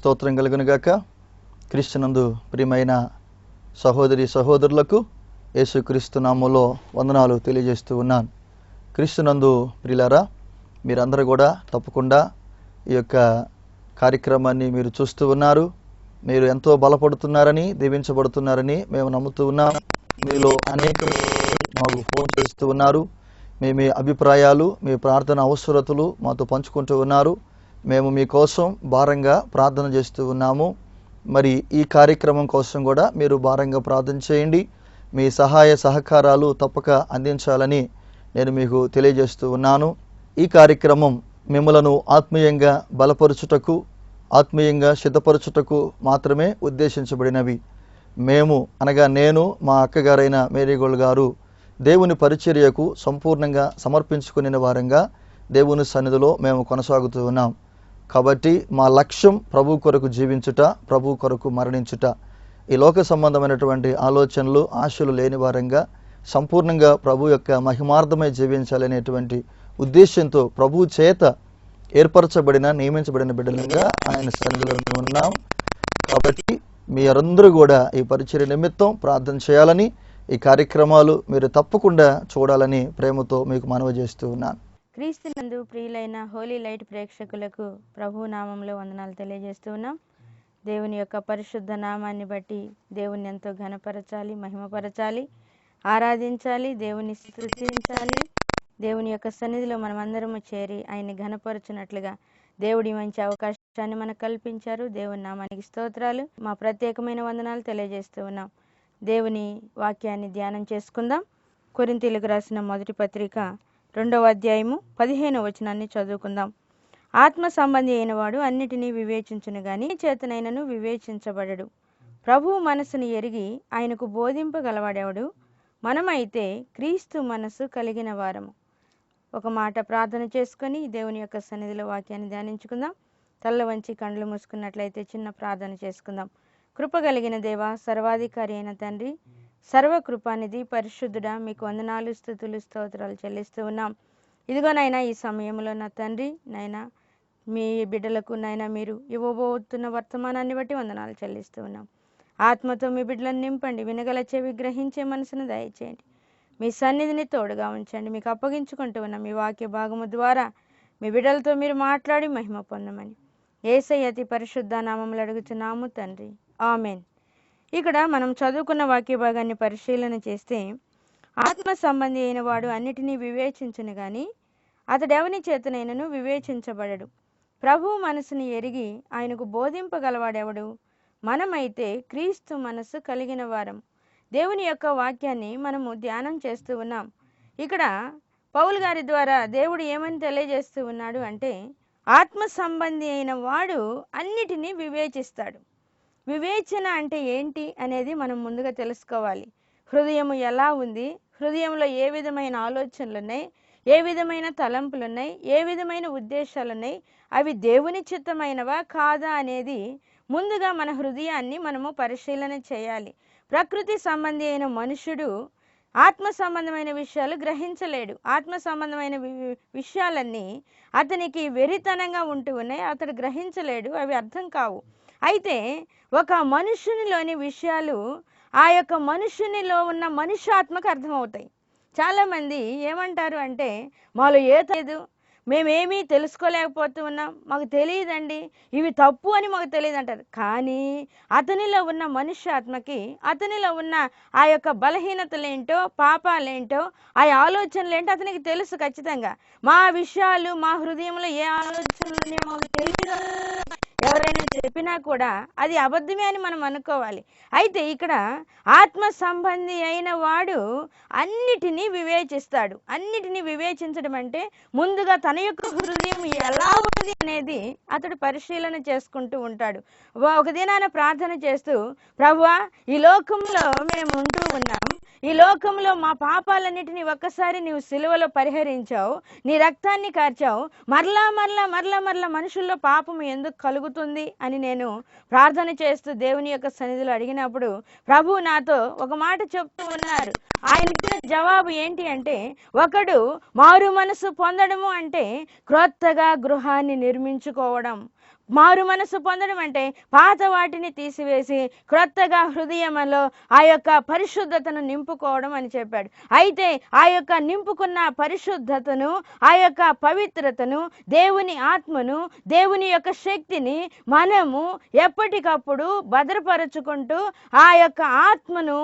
స్తోత్రం కలుగును గాక. క్రీస్తునందు ప్రియమైన సహోదరి సహోదరులకు యేసుక్రీస్తు నామములో వందనాలు తెలియజేస్తూ ఉన్నాను. క్రీస్తునందు ప్రియులారా, మీరందరూ కూడా తప్పకుండా ఈ యొక్క కార్యక్రమాన్ని మీరు చూస్తూ ఉన్నారు. మీరు ఎంతో బలపడుతున్నారని, దీవించబడుతున్నారని మేము నమ్ముతూ ఉన్నాం. మీలో అనేక మాకు ఫోన్ చేస్తూ ఉన్నారు. మీ అభిప్రాయాలు, మీ ప్రార్థన అవసరతలు మాతో పంచుకుంటూ ఉన్నారు. మేము మీకోసం భారంగా ప్రార్థన చేస్తూ ఉన్నాము. మరి ఈ కార్యక్రమం కోసం కూడా మీరు భారంగా ప్రార్థన చేయండి. మీ సహాయ సహకారాలు తప్పక అందించాలని నేను మీకు తెలియజేస్తూ ఉన్నాను. ఈ కార్యక్రమం మిమ్మలను ఆత్మీయంగా బలపరుచుటకు, ఆత్మీయంగా సిద్ధపరచుటకు మాత్రమే ఉద్దేశించబడినవి. మేము అనగా నేను, మా అక్కగారైన మేరీగోల్డ్ గారు దేవుని పరిచర్యకు సంపూర్ణంగా సమర్పించుకునే వారంగా దేవుని సన్నిధిలో మేము కొనసాగుతూ ఉన్నాం. కాబట్టి మా లక్ష్యం ప్రభు కొరకు జీవించుట, ప్రభు కొరకు మరణించుట. ఈ లోక సంబంధమైనటువంటి ఆలోచనలు, ఆశలు లేని వారంగా సంపూర్ణంగా ప్రభు యొక్క మహిమార్థమై జీవించాలనేటువంటి ఉద్దేశంతో ప్రభు చేత ఏర్పరచబడిన, నియమించబడిన బిడ్డలుగా ఆయన సన్నిధిలో ఉన్నాం. కాబట్టి మీరందరూ కూడా ఈ పరిచర్య నిమిత్తం ప్రార్థన చేయాలని, ఈ కార్యక్రమాలు మీరు తప్పకుండా చూడాలని ప్రేమతో మీకు మనవి చేస్తూ ఉన్నాను. క్రీస్తునందు ప్రియులైన హోలీ లైట్ ప్రేక్షకులకు ప్రభు నామంలో వందనాలు తెలియజేస్తూ ఉన్నాం. దేవుని యొక్క పరిశుద్ధ నామాన్ని బట్టి దేవుని ఎంతో ఘనపరచాలి, మహిమపరచాలి, ఆరాధించాలి, దేవుని స్తుతించాలి. దేవుని యొక్క సన్నిధిలో మనమందరము చేరి ఆయన్ని ఘనపరచునట్లుగా దేవుడి మంచి అవకాశాన్ని మనకు కల్పించారు. దేవుని నామానికి స్తోత్రాలు, మా ప్రత్యేకమైన వందనాలు తెలియజేస్తూ ఉన్నాం. దేవుని వాక్యాన్ని ధ్యానం చేసుకుందాం. కొరింథీయులకు రాసిన మొదటి పత్రిక 2వ అధ్యాయము 15వ వచనాన్ని చదువుకుందాం. ఆత్మ సంబంధి అయిన వాడు అన్నిటినీ వివేచించును గాని చేతనైనను వివేచించబడడు. ప్రభువు మనసును ఎరిగి ఆయనకు బోధింపగలవాడెవడు? మనమైతే క్రీస్తు మనసు కలిగిన వారము. ఒక మాట ప్రార్థన చేసుకొని దేవుని యొక్క సన్నిధిలో వాక్యాన్ని ధ్యానించుకుందాం. తల్ల వంచి కండ్లు మూసుకున్నట్లయితే చిన్న ప్రార్థన చేసుకుందాం. కృప కలిగిన దేవ, సర్వాధికారి అయిన తండ్రి, సర్వకృపానిధి, పరిశుద్ధుడా, మీకు వందనాలు, స్తుతులు, స్తోత్రాలు చెల్లిస్తూ ఉన్నాం. ఇదిగోనైనా ఈ సమయంలో నా తండ్రి, నైనా మీ బిడ్డలకు నైనా మీరు ఇవ్వబోతున్న వర్తమానాన్ని బట్టి వందనాలు చెల్లిస్తూ ఉన్నాం. ఆత్మతో మీ బిడ్డలను నింపండి, వినగల చెవి, గ్రహించే మనసును దయచేయండి. మీ సన్నిధిని తోడుగా ఉంచండి. మీకు అప్పగించుకుంటూ ఉన్న మీ వాక్య భాగము ద్వారా మీ బిడ్డలతో మీరు మాట్లాడి మహిమ పొందమని యేసయ్య అతి పరిశుద్ధ నామములో అడుగుచున్నాము తండ్రి, ఆమెన్. ఇక్కడ మనం చదువుకున్న వాక్య భాగాన్ని పరిశీలన చేస్తే, ఆత్మ సంబంధి అయిన వాడు అన్నిటినీ వివేచించును గాని అతడెవని చేతనైనను వివేచించబడడు. ప్రభువు మనసుని ఎరిగి ఆయనకు బోధింపగలవాడెవడు? మనమైతే క్రీస్తు మనసు కలిగిన వారం. దేవుని యొక్క వాక్యాన్ని మనము ధ్యానం చేస్తూ ఉన్నాం. ఇక్కడ పౌలు గారి ద్వారా దేవుడు ఏమని తెలియజేస్తూ ఉన్నాడు అంటే, ఆత్మ సంబంధి అయిన వాడు అన్నిటినీ వివేచిస్తాడు. వివేచన అంటే ఏంటి అనేది మనం ముందుగా తెలుసుకోవాలి. హృదయము ఎలా ఉంది, హృదయంలో ఏ విధమైన ఆలోచనలు ఉన్నాయి, ఏ విధమైన తలంపులు ఉన్నాయి, ఏ విధమైన ఉద్దేశాలు ఉన్నాయి, అవి దేవుని చిత్తమైనవా కాదా అనేది ముందుగా మన హృదయాన్ని మనము పరిశీలన చేయాలి. ప్రకృతి సంబంధి అయిన మనుషుడు ఆత్మ సంబంధమైన విషయాలు గ్రహించలేడు. ఆత్మ సంబంధమైన విషయాలన్నీ అతనికి వెరితనంగా ఉంటూ ఉన్నాయి, అతడు గ్రహించలేడు, అవి అర్థం కావు. అయితే ఒక మనుషునిలోని విషయాలు ఆ యొక్క మనుషునిలో ఉన్న మనుష్యాత్మకు అర్థమవుతాయి. చాలామంది ఏమంటారు అంటే, మాలో లేదు, మేమేమీ తెలుసుకోలేకపోతూ ఉన్నాం, మాకు తెలియదండి, ఇవి తప్పు అని మాకు తెలియదు అంటారు. కానీ అతనిలో ఉన్న మనుష్యాత్మకి, అతనిలో ఉన్న ఆ యొక్క బలహీనతలేంటో, పాపాలేంటో, ఆ ఆలోచనలు ఏంటో అతనికి తెలుసు ఖచ్చితంగా. మా విషయాలు, మా హృదయంలో ఏ ఆలోచనలు మాకు తెలియదు ఎవరైనా చెప్పినా కూడా అది అబద్ధమే అని మనం అనుకోవాలి. అయితే ఇక్కడ ఆత్మ సంబంధి అయిన వాడు అన్నిటినీ వివేచిస్తాడు. అన్నిటినీ వివేచించడం అంటే ముందుగా తన యొక్క హృదయం ఎలా ఉంది అనేది అతడు పరిశీలన చేసుకుంటూ ఉంటాడు. ఒక దినాన ప్రార్థన చేస్తూ, ప్రభువా, ఈ లోకంలో మేము ఉంటూ ఉన్నాం, ఈ లోకంలో మా పాపాలన్నిటినీ ఒక్కసారి నీవు సిలువలో పరిహరించావు, నీ రక్తాన్ని కార్చావు, మరలా మరలా మరలా మరలా మనుషుల్లో పాపం ఎందుకు కలుగుతుంది అని నేను ప్రార్థన చేస్తూ దేవుని యొక్క సన్నిధిలో అడిగినప్పుడు ప్రభు నాతో ఒక మాట చెప్తూ ఉన్నారు. ఆయన ఇచ్చిన జవాబు ఏంటి అంటే, ఒకడు మారు మనసు పొందడము అంటే క్రొత్తగా గృహాన్ని నిర్మించుకోవడం, మారు మనసు పొందడం అంటే పాత వాటిని తీసివేసి క్రొత్తగా హృదయంలో ఆ యొక్క పరిశుద్ధతను నింపుకోవడం అని చెప్పాడు. అయితే ఆ యొక్క నింపుకున్న పరిశుద్ధతను, ఆ యొక్క పవిత్రతను, దేవుని ఆత్మను, దేవుని యొక్క శక్తిని మనము ఎప్పటికప్పుడు భద్రపరుచుకుంటూ ఆ యొక్క ఆత్మను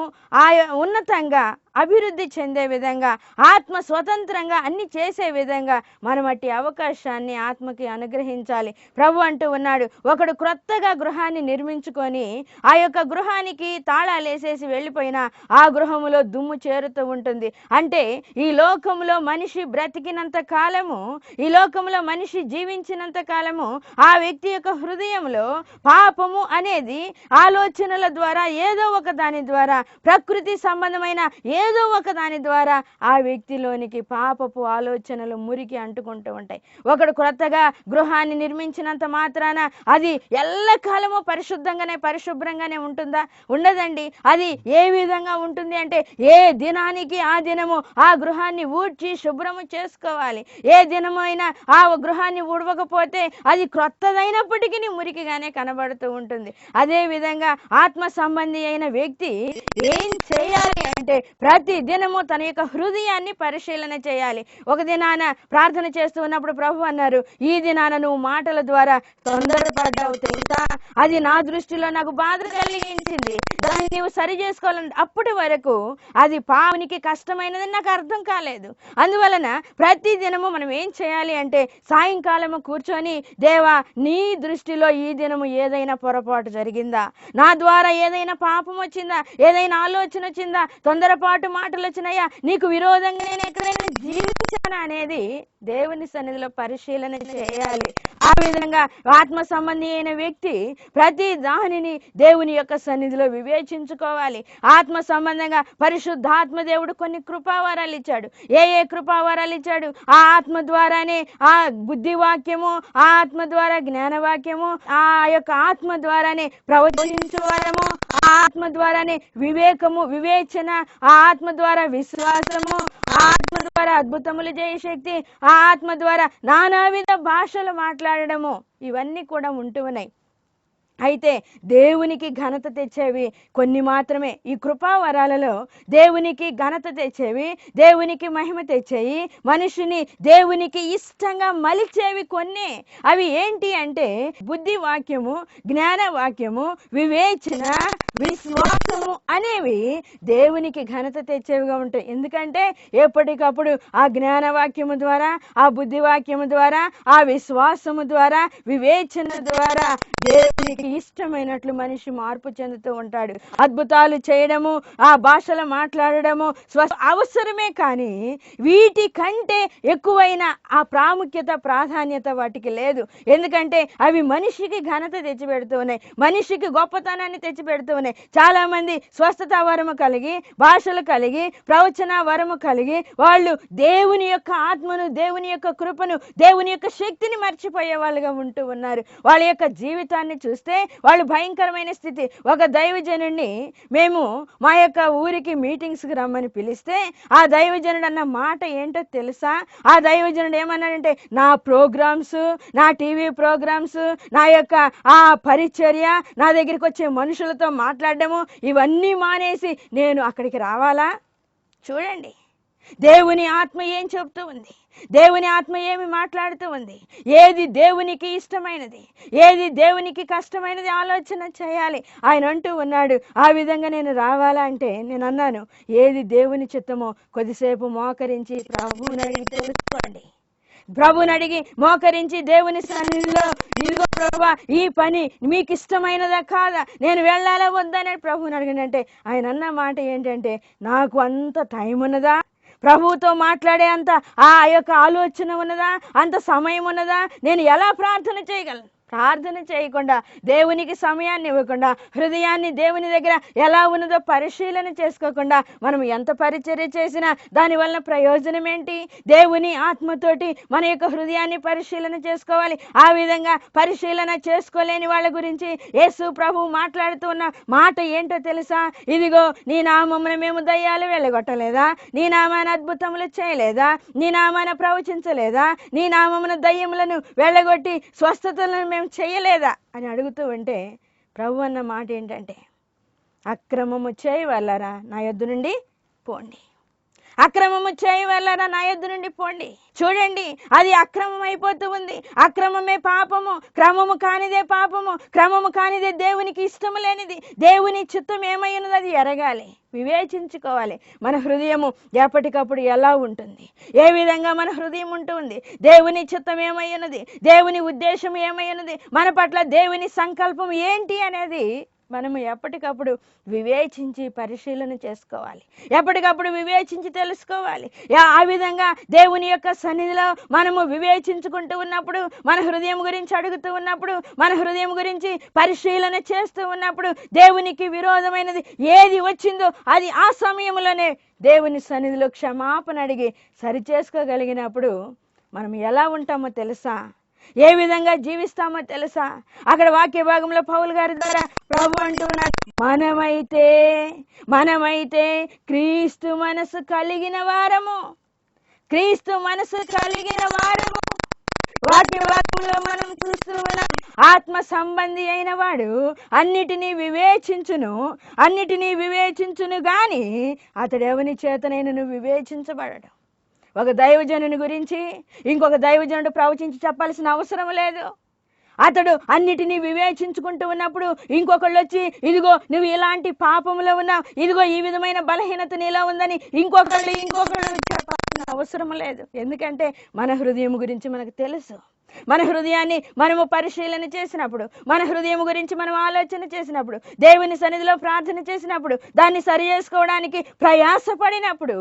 ఉన్నతంగా అభివృద్ధి చెందే విధంగా, ఆత్మ స్వతంత్రంగా అన్ని చేసే విధంగా మనం అట్టి అవకాశాన్ని ఆత్మకి అనుగ్రహించాలి. ప్రభు అంటూ ఉన్నాడు, ఒకడు క్రొత్తగా గృహాన్ని నిర్మించుకొని ఆ యొక్క గృహానికి తాళాలేసేసి వెళ్ళిపోయినా ఆ గృహములో దుమ్ము చేరుతూ ఉంటుంది. అంటే ఈ లోకంలో మనిషి బ్రతికినంత కాలము, ఈ లోకంలో మనిషి జీవించినంత కాలము ఆ వ్యక్తి యొక్క హృదయంలో పాపము అనేది ఆలోచనల ద్వారా, ఏదో ఒక దాని ద్వారా, ప్రకృతి సంబంధమైన ఏదో ఒక దాని ద్వారా ఆ వ్యక్తిలోనికి పాపపు ఆలోచనలు మురికి అంటుకుంటూ ఉంటాయి. ఒకడు క్రొత్తగా గృహాన్ని నిర్మించినంత మాత్రాన అది ఎల్లకాలము పరిశుభ్రంగానే ఉంటుందా? ఉండదండి. అది ఏ విధంగా ఉంటుంది అంటే ఏ దినానికి ఆ దినము ఆ గృహాన్ని ఊడ్చి శుభ్రము చేసుకోవాలి. ఏ దినమైనా ఆ గృహాన్ని ఊడవకపోతే అది క్రొత్తదైనప్పటికీ మురికిగానే కనబడుతూ ఉంటుంది. అదే విధంగా ఆత్మ సంబంధి అయిన వ్యక్తి ఏం చేయాలి అంటే ప్రతి దినము తన యొక్క హృదయాన్ని పరిశీలన చేయాలి. ఒక దినాన ప్రార్థన చేస్తూ ఉన్నప్పుడు ప్రభు అన్నారు, ఈ దినాన నువ్వు మాటల ద్వారా తొందరపడ్డావు తెలుసా, అది నా దృష్టిలో నాకు బాధ కలిగించింది, దాన్ని నీవు సరి చేసుకోవాలంటే అప్పటి వరకు అది పావునికి కష్టమైనది నాకు అర్థం కాలేదు. అందువలన ప్రతి దినము మనం ఏం చేయాలి అంటే సాయంకాలము కూర్చొని, దేవా నీ దృష్టిలో ఈ దినము ఏదైనా పొరపాటు జరిగిందా, నా ద్వారా ఏదైనా పాపం వచ్చిందా, ఏదైనా ఆలోచన వచ్చిందా, తొందరపాటు మాటలు వచ్చినాయా, నీకు విరోధంగా నేను ఎక్కడైనా జీవించానా అనేది దేవుని సన్నిధిలో పరిశీలన చేయాలి. ఆ విధంగా ఆత్మ సంబంధి అయిన వ్యక్తి ప్రతి దానిని దేవుని యొక్క సన్నిధిలో వివేచించుకోవాలి. ఆత్మ సంబంధంగా పరిశుద్ధాత్మ దేవుడు కొన్ని కృపావరాలు ఇచ్చాడు. ఏ కృపావరాలు ఇచ్చాడు? ఆ ఆత్మ ద్వారానే ఆ బుద్ధి వాక్యము, ఆ ఆత్మ ద్వారా జ్ఞాన వాక్యము, ఆ యొక్క ఆత్మ ద్వారానే ప్రవచించువరము, ఆ ఆత్మ ద్వారానే వివేకము, వివేచన, ఆ ఆత్మ ద్వారా విశ్వాసము, ఆ ఆత్మ ద్వారా అద్భుతములు చేయ శక్తి, ఆ ఆత్మ ద్వారా నానావిధ భాషలు మాట్లాడడము, ఇవన్నీ కూడా ఉంటూ ఉన్నాయి. అయితే దేవునికి ఘనత తెచ్చేవి కొన్ని మాత్రమే. ఈ కృపావరాలలో దేవునికి ఘనత తెచ్చేవి, దేవునికి మహిమ తెచ్చేవి, మనిషిని దేవునికి ఇష్టంగా మలిచేవి కొన్ని. అవి ఏంటి అంటే బుద్ధి వాక్యము, జ్ఞాన వాక్యము, వివేచన, విశ్వాసము అనేవి దేవునికి ఘనత తెచ్చేవిగా ఉంటాయి. ఎందుకంటే ఎప్పటికప్పుడు ఆ జ్ఞాన వాక్యము ద్వారా, ఆ బుద్ధి వాక్యము ద్వారా, ఆ విశ్వాసము ద్వారా, వివేచన ద్వారా దేవునికి ఇష్టమైనట్లు మనిషి మార్పు చెందుతూ ఉంటాడు. అద్భుతాలు చేయడము, ఆ భాషలు మాట్లాడడము అవసరమే, కానీ వీటి కంటే ఎక్కువైన ఆ ప్రాముఖ్యత, ప్రాధాన్యత వాటికి లేదు. ఎందుకంటే అవి మనిషికి ఘనత తెచ్చిపెడుతూ ఉన్నాయి, మనిషికి గొప్పతనాన్ని తెచ్చిపెడుతూ ఉన్నాయి. చాలా మంది స్వస్థత వరము కలిగి, భాషలు కలిగి, ప్రవచన వరము కలిగి వాళ్ళు దేవుని యొక్క ఆత్మను, దేవుని యొక్క కృపను, దేవుని యొక్క శక్తిని మర్చిపోయే వాళ్ళుగా ఉంటూ ఉన్నారు. వాళ్ళ యొక్క జీవితాన్ని చూస్తే వాళ్ళు భయంకరమైన స్థితి. ఒక దైవజనుడిని మేము మా యొక్క ఊరికి మీటింగ్స్కి రమ్మని పిలిస్తే ఆ దైవజనుడు అన్న మాట ఏంటో తెలుసా? ఆ దైవజనుడు ఏమన్నాడంటే, నా ప్రోగ్రామ్స్, నా టీవీ ప్రోగ్రామ్స్, నా యొక్క ఆ పరిచర్య, నా దగ్గరికి వచ్చే మనుషులతో మాట్లాడడము ఇవన్నీ మానేసి నేను అక్కడికి రావాలా? చూడండి దేవుని ఆత్మ ఏం చెప్తూ ఉంది, దేవుని ఆత్మ ఏమి మాట్లాడుతూ ఉంది, ఏది దేవునికి ఇష్టమైనది, ఏది దేవునికి కష్టమైనది ఆలోచన చేయాలి. ఆయన అంటూ ఉన్నాడు, ఆ విధంగా నేను రావాలా అంటే నేను అన్నాను, ఏది దేవుని చిత్తమో కొద్దిసేపు మోకరించి ప్రభువుని అడిగి తెలుసుకోండి. ప్రభుని అడిగి మోకరించి దేవుని సన్నిధిలో, ఇదిగో ప్రభువా ఈ పని మీకు ఇష్టమైనదా కాదా, నేను వెళ్ళాలా వద్దని ప్రభువుని అడిగినంటే ఆయన అన్న మాట ఏంటంటే, నాకు అంత టైం ఉన్నదా, ప్రభువుతో మాట్లాడే అంత ఆ యొక్క ఆలోచన ఉన్నదా, అంత సమయం ఉన్నదా, నేను ఎలా ప్రార్థన చేయగలను? ప్రార్థన చేయకుండా, దేవునికి సమయాన్ని ఇవ్వకుండా, హృదయాన్ని దేవుని దగ్గర ఎలా ఉన్నదో పరిశీలన చేసుకోకుండా మనం ఎంత పరిచర్య చేసినా దానివల్ల ప్రయోజనం ఏంటి? దేవుని ఆత్మతోటి మన యొక్క హృదయాన్ని పరిశీలన చేసుకోవాలి. ఆ విధంగా పరిశీలన చేసుకోలేని వాళ్ళ గురించి యేసు ప్రభువు మాట్లాడుతూ ఉన్న మాట ఏంటో తెలుసా? ఇదిగో నీ నామమున మేము దయ్యాలు వెళ్ళగొట్టలేదా, నీ నామాన అద్భుతములు చేయలేదా, నీ నామాన ప్రవచించలేదా, నీ నామమున దయ్యములను వెళ్ళగొట్టి స్వస్థతలను అన్యాయం చేయలేదా అని అడుగుతూ ఉంటే ప్రభు అన్న మాట ఏంటంటే, అక్రమము చేయవలరా నా యొద్ద నుండి పోండి, అక్రమము చేయవలరా నా యొద్ద నుండి పోండి. చూడండి, అది అక్రమం అయిపోతూ ఉంది. అక్రమమే పాపము, క్రమము కానిదే పాపము, క్రమము కానిదే దేవునికి ఇష్టము లేనిది. దేవుని చిత్తం ఏమై ఉన్నది అది ఎరగాలి, వివేచించుకోవాలి. మన హృదయము ఎప్పటికప్పుడు ఎలా ఉంటుంది, ఏ విధంగా మన హృదయం ఉంటుంది, దేవుని చిత్తం ఏమై ఉన్నది, దేవుని ఉద్దేశం ఏమై ఉన్నది, మన పట్ల దేవుని సంకల్పం ఏంటి అనేది మనము ఎప్పటికప్పుడు వివేచించి పరిశీలన చేసుకోవాలి, ఎప్పటికప్పుడు వివేచించి తెలుసుకోవాలి. ఆ విధంగా దేవుని యొక్క సన్నిధిలో మనము వివేచించుకుంటూ ఉన్నప్పుడు, మన హృదయం గురించి అడుగుతూ ఉన్నప్పుడు, మన హృదయం గురించి పరిశీలన చేస్తూ ఉన్నప్పుడు, దేవునికి విరోధమైనది ఏది వచ్చిందో అది ఆ సమయంలోనే దేవుని సన్నిధిలో క్షమాపణ అడిగి సరిచేసుకోగలిగినప్పుడు మనం ఎలా ఉంటామో తెలుసా, ఏ విధంగా జీవిస్తామో తెలుసా. అక్కడ వాక్య భాగంలో పౌలు గారి ద్వారా ప్రభు అంటున్నారు, మనమైతే క్రీస్తు మనసు కలిగిన వారము, క్రీస్తు మనసు కలిగిన వారము. వాక్య భాగంలో మనం చూస్తూ ఉన్నాం, ఆత్మ సంబంధి అయిన వాడు అన్నిటినీ వివేచించును గాని అతడు ఎవని చేతనైనను వివేచించబడడు. ఒక దైవజనుని గురించి ఇంకొక దైవజనుడు ప్రవచించి చెప్పాల్సిన అవసరం లేదు. అతడు అన్నిటినీ వివేచించుకుంటూ ఉన్నప్పుడు ఇంకొకళ్ళు వచ్చి, ఇదిగో నువ్వు ఇలాంటి పాపంలో ఉన్నావు, ఇదిగో ఈ విధమైన బలహీనత నీలో ఉందని ఇంకొకళ్ళు చెప్పాల్సిన అవసరం లేదు. ఎందుకంటే మన హృదయం గురించి మనకు తెలుసు. మన హృదయాన్ని మనము పరిశీలన చేసినప్పుడు, మన హృదయం గురించి మనం ఆలోచన చేసినప్పుడు, దేవుని సన్నిధిలో ప్రార్థన చేసినప్పుడు, దాన్ని సరి చేసుకోవడానికి ప్రయాసపడినప్పుడు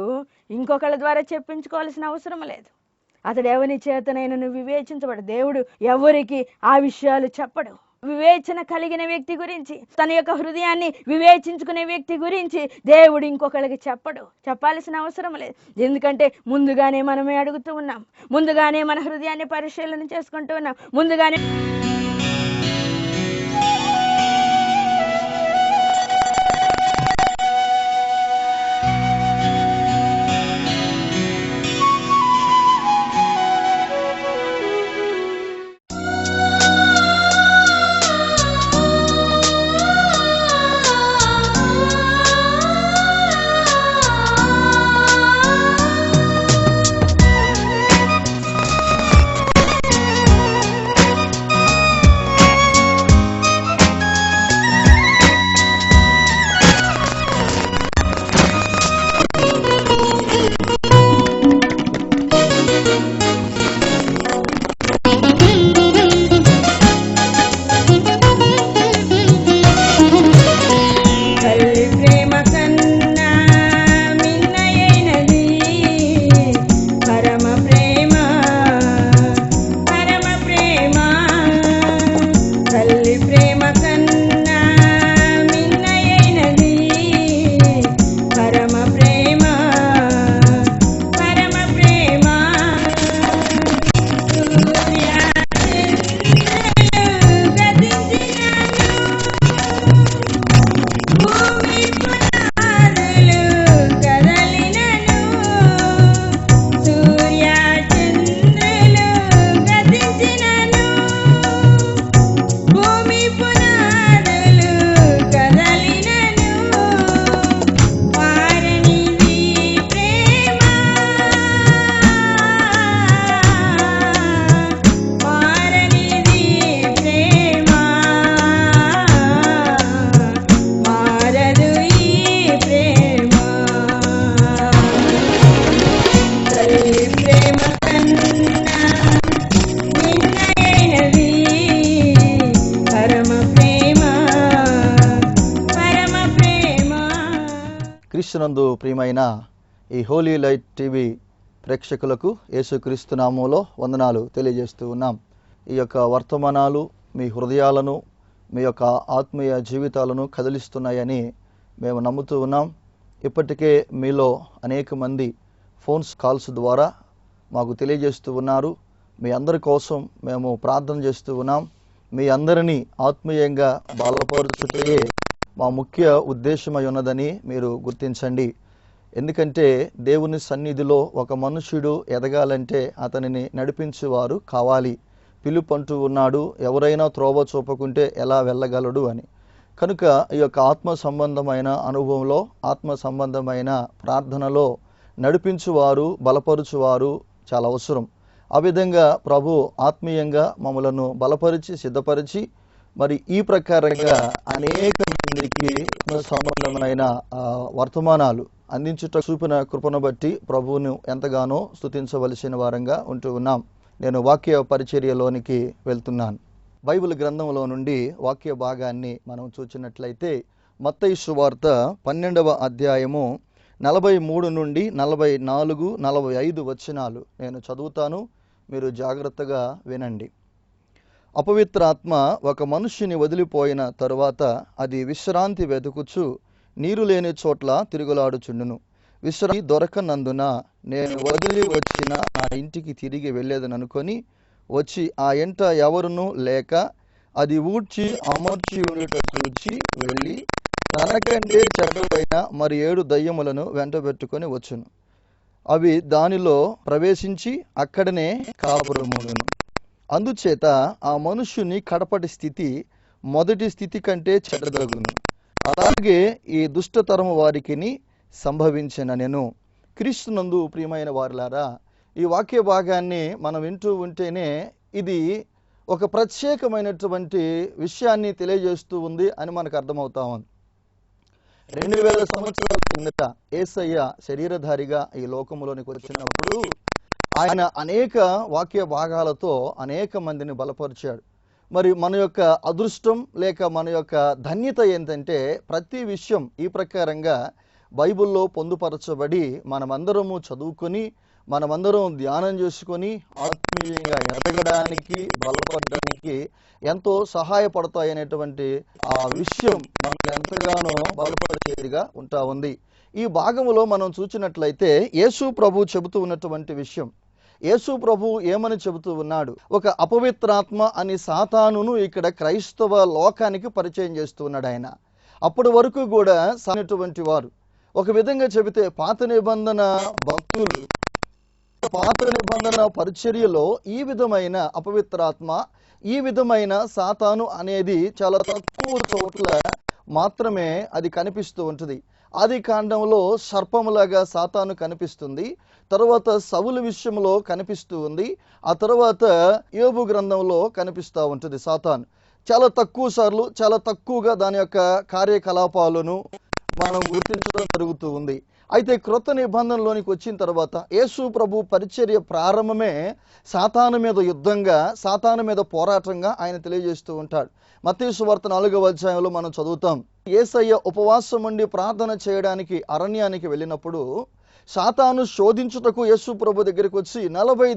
ఇంకొకళ్ళ ద్వారా చెప్పించుకోవాల్సిన అవసరం లేదు. అతడు ఎవరి చేతనైనను వివేచించబడు. దేవుడు ఎవరికి ఆ విషయాలు చెప్పడు. వివేచన కలిగిన వ్యక్తి గురించి, తన యొక్క హృదయాన్ని వివేచించుకునే వ్యక్తి గురించి దేవుడు ఇంకొకరికి చెప్పాల్సిన అవసరం లేదు. ఎందుకంటే ముందుగానే మనమే అడుగుతూ ఉన్నాం, ముందుగానే మన హృదయాన్ని పరిశీలన చేసుకుంటూ ఉన్నాం, ముందుగానే క్రీస్తునందు ప్రియమైన ఈ హోలీ లైట్ టీవీ ప్రేక్షకులకు యేసుక్రీస్తు నామములో వందనాలు తెలియజేస్తూ ఉన్నాం. ఈ యొక్క వర్తమానాలు మీ హృదయాలను, మీ యొక్క ఆత్మీయ జీవితాలను కదిలిస్తున్నాయని మేము నమ్ముతూ ఉన్నాం. ఇప్పటికే మీలో అనేక మంది ఫోన్స్ కాల్స్ ద్వారా మాకు తెలియజేస్తూ ఉన్నారు. మీ అందరి కోసం మేము ప్రార్థన చేస్తూ ఉన్నాం. మీ అందరినీ ఆత్మీయంగా బలపరచుటయే మా ముఖ్య ఉద్దేశమై ఉన్నదని మీరు గుర్తించండి. ఎందుకంటే దేవుని సన్నిధిలో ఒక మనుష్యుడు ఎదగాలంటే అతనిని నడిపించేవారు కావాలి. పిలుపు అంటూ ఉన్నాడు. ఎవరైనా త్రోవ చూపకుంటే ఎలా వెళ్ళగలడు అని. కనుక ఈ యొక్క ఆత్మ సంబంధమైన అనుభవంలో, ఆత్మ సంబంధమైన ప్రార్థనలో నడిపించువారు, బలపరుచువారు చాలా అవసరం. ఆ విధంగా ప్రభు ఆత్మీయంగా మమ్మలను బలపరిచి సిద్ధపరిచి మరి ఈ ప్రకారంగా అనేక మందికి సంబంధమైన వర్తమానాలు అందించుట చూపిన కృపను బట్టి ప్రభువును ఎంతగానో స్తుతించవలసిన వారంగా ఉంటూ ఉన్నాం. నేను వాక్య పరిచర్యలోనికి వెళ్తున్నాను. బైబిల్ గ్రంథంలో నుండి వాక్య భాగాన్ని మనం చూచినట్లయితే మత్తయి సువార్త 12వ అధ్యాయము 43 నుండి 44, 45 వచనాలు నేను చదువుతాను. మీరు జాగ్రత్తగా వినండి. అపవిత్రాత్మ ఒక మనుష్యుని వదిలిపోయిన తరువాత అది విశ్రాంతి వెతుకుచు నీరు లేని చోట్ల తిరుగులాడుచుండును. విశ్రాంతి దొరకనందున నేను వదిలి వచ్చిన నా ఇంటికి తిరిగి వెళ్ళేదననుకొని వచ్చి ఆ ఎంట ఎవరునూ లేక అది ఊడ్చి అమర్చి ఉండుట చూచి వెళ్ళి తనకంటే చెడ్డవైన మరి 7 దయ్యములను వెంటబెట్టుకొని వచ్చును. అవి దానిలో ప్రవేశించి అక్కడనే కాపురమును. అందుచేత ఆ మనుష్యుని కడపటి స్థితి మొదటి స్థితి కంటే చెడ్డదగును. అలాగే ఈ దుష్టతరము వారికిని సంభవించెననెను. క్రీస్తునందు ప్రియమైన వారులారా, ఈ వాక్య భాగాన్ని మనం వింటూ ఉంటేనే ఇది ఒక ప్రత్యేకమైనటువంటి విషయాన్ని తెలియజేస్తూ ఉంది అని మనకు అర్థమవుతా ఉంది. 2000 సంవత్సరాల కిందట యేసయ్య శరీరధారిగా ఈ లోకములోనికి వచ్చినప్పుడు ఆయన అనేక వాక్య భాగాలతో అనేక మందిని బలపరిచాడు. మరి మన యొక్క అదృష్టం లేక మన యొక్క ధన్యత ఏంటంటే ప్రతి విషయం ఈ ప్రకారంగా బైబిల్లో పొందుపరచబడి మనమందరము చదువుకొని మనమందరం ధ్యానం చేసుకొని ఆత్మీయంగా ఎదగడానికి బలపడడానికి ఎంతో సహాయపడతాయనేటువంటి ఆ విషయం మనకు ఎంతగానో బలపరిచేదిగా ఉంటా ఉంది. ఈ భాగములో మనం చూసినట్లయితే యేసు ప్రభు చెబుతూ ఉన్నటువంటి విషయం, యేసు ప్రభు ఏమని చెబుతూ ఉన్నాడు? ఒక అపవిత్రాత్మ అని సాతానును ఇక్కడ క్రైస్తవ లోకానికి పరిచయం చేస్తూ ఉన్నాడు ఆయన. అప్పటి వరకు కూడా సానటువంటి వారు, ఒక విధంగా చెబితే పాత నిబంధన భక్తులు, పాత నిబంధన పరిచర్యలో ఈ విధమైన అపవిత్రాత్మ, ఈ విధమైన సాతాను అనేది చాలా తక్కువ చోట్ల మాత్రమే అది కనిపిస్తూ ఉంటుంది. ఆది కాండంలో సర్పములాగా సాతాను కనిపిస్తుంది. తర్వాత సౌలు విషయంలో కనిపిస్తూ ఉంది. ఆ తర్వాత యోబు గ్రంథంలో కనిపిస్తూ ఉంటుంది సాతాను. చాలా తక్కువ సార్లు, చాలా తక్కువగా దాని యొక్క కార్యకలాపాలను మనం గుర్తించడం జరుగుతూ ఉంది. అయితే క్రొత్త నిబంధనలోనికి వచ్చిన తర్వాత యేసు ప్రభు పరిచర్య ప్రారంభమే సాతాను మీద యుద్ధంగా, సాతాను మీద పోరాటంగా ఆయన తెలియజేస్తూ ఉంటాడు. మత్తయి సువార్త 4వ అధ్యాయంలో మనం చదువుతాం. యేసయ్య ఉపవాసం ఉండి ప్రార్థన చేయడానికి అరణ్యానికి వెళ్ళినప్పుడు సాతాను శోధించుటకు యేసు ప్రభు దగ్గరికి వచ్చి 40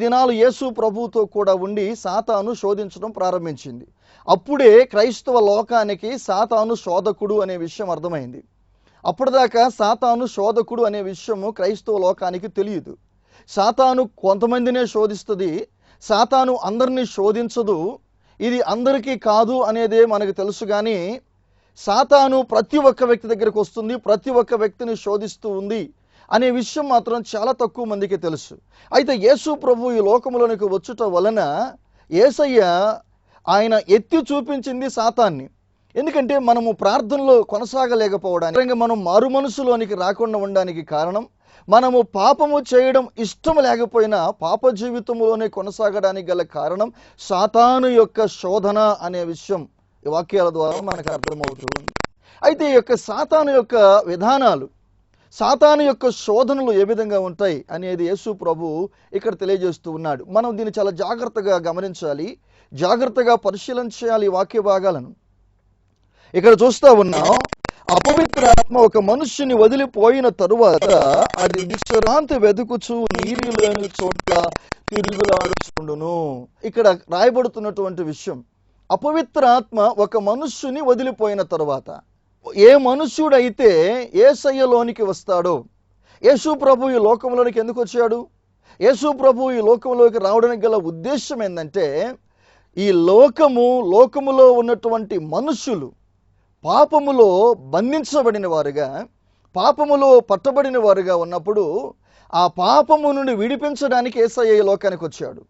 దినాలు యేసు ప్రభుతో కూడా ఉండి సాతాను శోధించడం ప్రారంభించింది. అప్పుడే క్రైస్తవ లోకానికి సాతాను శోధకుడు అనే విషయం అర్థమైంది. అప్పటిదాకా సాతాను శోధకుడు అనే విషయము క్రైస్తవ లోకానికి తెలియదు. సాతాను కొంతమందినే శోధిస్తుంది, సాతాను అందరినీ శోధించదు. ఇది అందరికీ కాదు అనేదే మనకు తెలుసు. కానీ సాతాను ప్రతి ఒక్క వ్యక్తి దగ్గరికి వస్తుంది, ప్రతి ఒక్క వ్యక్తిని శోధిస్తూ ఉంది అనే విషయం మాత్రం చాలా తక్కువ మందికి తెలుసు. అయితే యేసు ప్రభు ఈ లోకంలోనికి వచ్చుట వలన యేసయ్య ఆయన ఎత్తి చూపించింది సాతాన్ని. ఎందుకంటే మనము ప్రార్థనలో కొనసాగలేకపోవడానికి, మనం మారు మనసులోనికి రాకుండా ఉండడానికి కారణం, మనము పాపము చేయడం ఇష్టం లేకపోయినా పాప జీవితంలోనే కొనసాగడానికి గల కారణం సాతాను యొక్క శోధన అనే విషయం ఈ వాక్యాల ద్వారా మనకు అర్థమవుతుంది. అయితే ఈ యొక్క సాతాను యొక్క విధానాలు, సాతాను యొక్క శోధనలు ఏ విధంగా ఉంటాయి అనేది యేసు ప్రభు ఇక్కడ తెలియజేస్తూ ఉన్నాడు. మనం దీన్ని చాలా జాగ్రత్తగా గమనించాలి, జాగ్రత్తగా పరిశీలన చేయాలి ఈ వాక్య భాగాలను. ఇక్కడ చూస్తా ఉన్నాం, అపవిత్రాత్మ ఒక మనుష్యుని వదిలిపోయిన తరువాత అది విశ్రాంతి వెతుకుచు నీరు లేని చోట్ల తిరుగులాడుచుండును. ఇక్కడ రాయబడుతున్నటువంటి విషయం, అపవిత్రాత్మ ఒక మనుష్యుని వదిలిపోయిన తరువాత, ఏ మనుష్యుడైతే యేసయ్యలోనికి వస్తాడో, యేసు ప్రభు ఈ లోకంలోనికి ఎందుకు వచ్చాడు? యేసు ప్రభు ఈ లోకంలోకి రావడానికి గల ఉద్దేశం ఏంటంటే, ఈ లోకములో ఉన్నటువంటి మనుష్యులు పాపములో బంధించబడిన వారుగా, పాపములో పట్టబడిన వారుగా ఉన్నప్పుడు ఆ పాపము నుండి విడిపించడానికి యేసయ్య ఈ లోకానికి వచ్చాడు.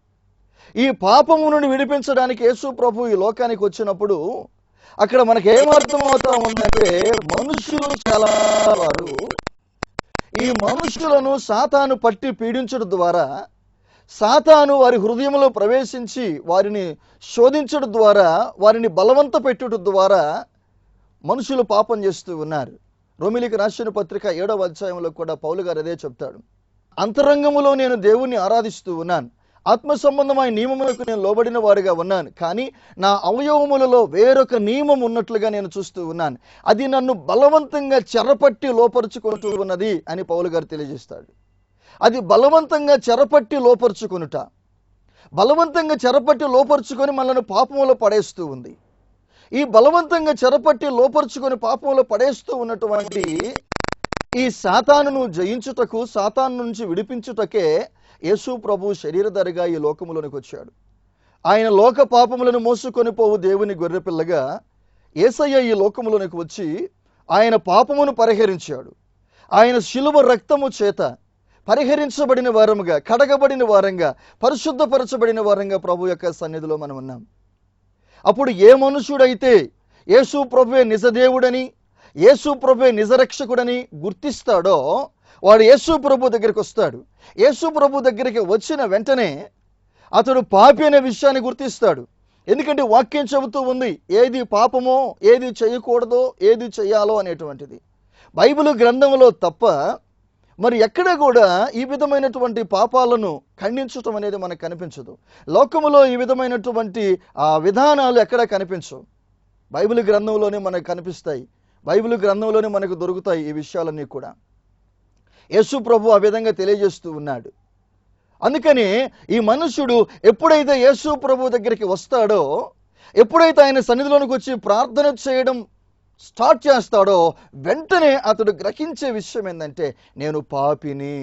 ఈ పాపము నుండి విడిపించడానికి యేసు ప్రభు ఈ లోకానికి వచ్చినప్పుడు అక్కడ మనకి ఏమర్థం అవుతా ఉందంటే, మనుషులు చాలా వారు ఈ మనుషులను సాతాను పట్టి పీడించడం ద్వారా, సాతాను వారి హృదయంలో ప్రవేశించి వారిని శోధించడం ద్వారా, వారిని బలవంత పెట్టుట ద్వారా మనుషులు పాపం చేస్తూ ఉన్నారు. రోమిలికి రాసిన పత్రిక 7వ అధ్యాయంలో కూడా పౌలు గారు అదే చెప్తాడు. అంతరంగములో నేను దేవుణ్ణి ఆరాధిస్తూ ఉన్నాను, ఆత్మ సంబంధమైన నియమములకు నేను లోబడిన వారిగా ఉన్నాను, కానీ నా అవయవములలో వేరొక నియమం ఉన్నట్లుగా నేను చూస్తూ ఉన్నాను, అది నన్ను బలవంతంగా చెరపట్టి లోపరుచుకుంటూ ఉన్నది అని పౌలు గారు తెలియజేస్తాడు. అది బలవంతంగా చెరపట్టి లోపరుచుకొనుట, బలవంతంగా చెరపట్టి లోపరుచుకొని మనల్ని పాపములో పడేస్తూ ఉంది. ఈ బలవంతంగా చెరపట్టి లోపరుచుకొని పాపంలో పడేస్తూ ఉన్నటువంటి ఈ సాతానును జయించుటకు, సాతాను నుంచి విడిపించుటకే యేసు ప్రభు శరీరధారిగా ఈ లోకములోనికి వచ్చాడు. ఆయన లోక పాపములను మోసుకొని పోవు దేవుని గొర్రెపిల్లగా యేసయ్య ఈ లోకములోనికి వచ్చి ఆయన పాపమును పరిహరించాడు. ఆయన శిలువ రక్తము చేత పరిహరించబడిన వారముగా, కడగబడిన వారంగా, పరిశుద్ధపరచబడిన వారంగా ప్రభు యొక్క సన్నిధిలో మనం ఉన్నాం. అప్పుడు ఏ మనుషుడైతే యేసు ప్రభువే నిజదేవుడని, యేసు ప్రభువే నిజరక్షకుడని గుర్తిస్తాడో వాడు యేసు ప్రభు దగ్గరికి వస్తాడు. యేసు ప్రభు దగ్గరికి వచ్చిన వెంటనే అతడు పాపి అనే విషయాన్ని గుర్తిస్తాడు. ఎందుకంటే వాక్యం చెబుతూ ఉంది ఏది పాపమో, ఏది చేయకూడదో, ఏది చేయాలో అనేటువంటిది. బైబిల్ గ్రంథంలో తప్ప మరి ఎక్కడ కూడా ఈ విధమైనటువంటి పాపాలను ఖండించటం అనేది మనకు కనిపించదు. లోకములో ఈ విధమైనటువంటి విధానాలు ఎక్కడ కనిపించవు. బైబిల్ గ్రంథంలోనే మనకు కనిపిస్తాయి, బైబిల్ గ్రంథంలోనే మనకు దొరుకుతాయి ఈ విషయాలన్నీ కూడా. యేసు ప్రభు ఆ విధంగా తెలియజేస్తూ ఉన్నాడు. అందుకని ఈ మనుషుడు ఎప్పుడైతే యేసు ప్రభు దగ్గరికి వస్తాడో, ఎప్పుడైతే ఆయన సన్నిధిలోనికి వచ్చి ప్రార్థన చేయడం స్టార్ట్ చేస్తాడో, వెంటనే అతడు గ్రహించే విషయం ఏంటంటే నేను పాపిని.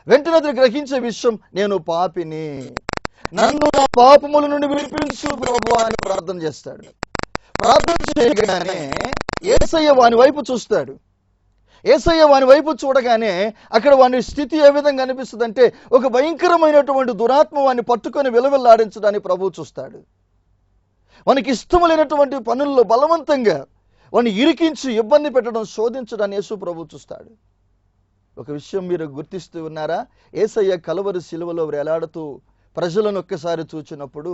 వెంటనే అతడు గ్రహించే విషయం నేను పాపిని, నన్ను నా పాపముల నుండి విడిపించు ప్రభువా అని ప్రార్థన చేస్తాడు. ప్రార్థన చేయగానే యేసయ్య వాని వైపు చూస్తాడు. యేసయ్య వాని వైపు చూడగానే అక్కడ వాని స్థితి ఏ విధంగా అనిపిస్తుంది అంటే, ఒక భయంకరమైనటువంటి దురాత్మ వాడిని పట్టుకొని విలవిల్లాడించడానికి ప్రభువు చూస్తాడు. మనకి ఇష్టం లేనటువంటి పనుల్లో బలవంతంగా వాడిని ఇరికించి ఇబ్బంది పెట్టడం, శోధించడాన్ని యేసు ప్రభు చూస్తాడు. ఒక విషయం మీరు గుర్తిస్తూ ఉన్నారా? యేసయ్య కలువరి శిలువలో వేలాడుతూ ప్రజలను ఒక్కసారి చూచినప్పుడు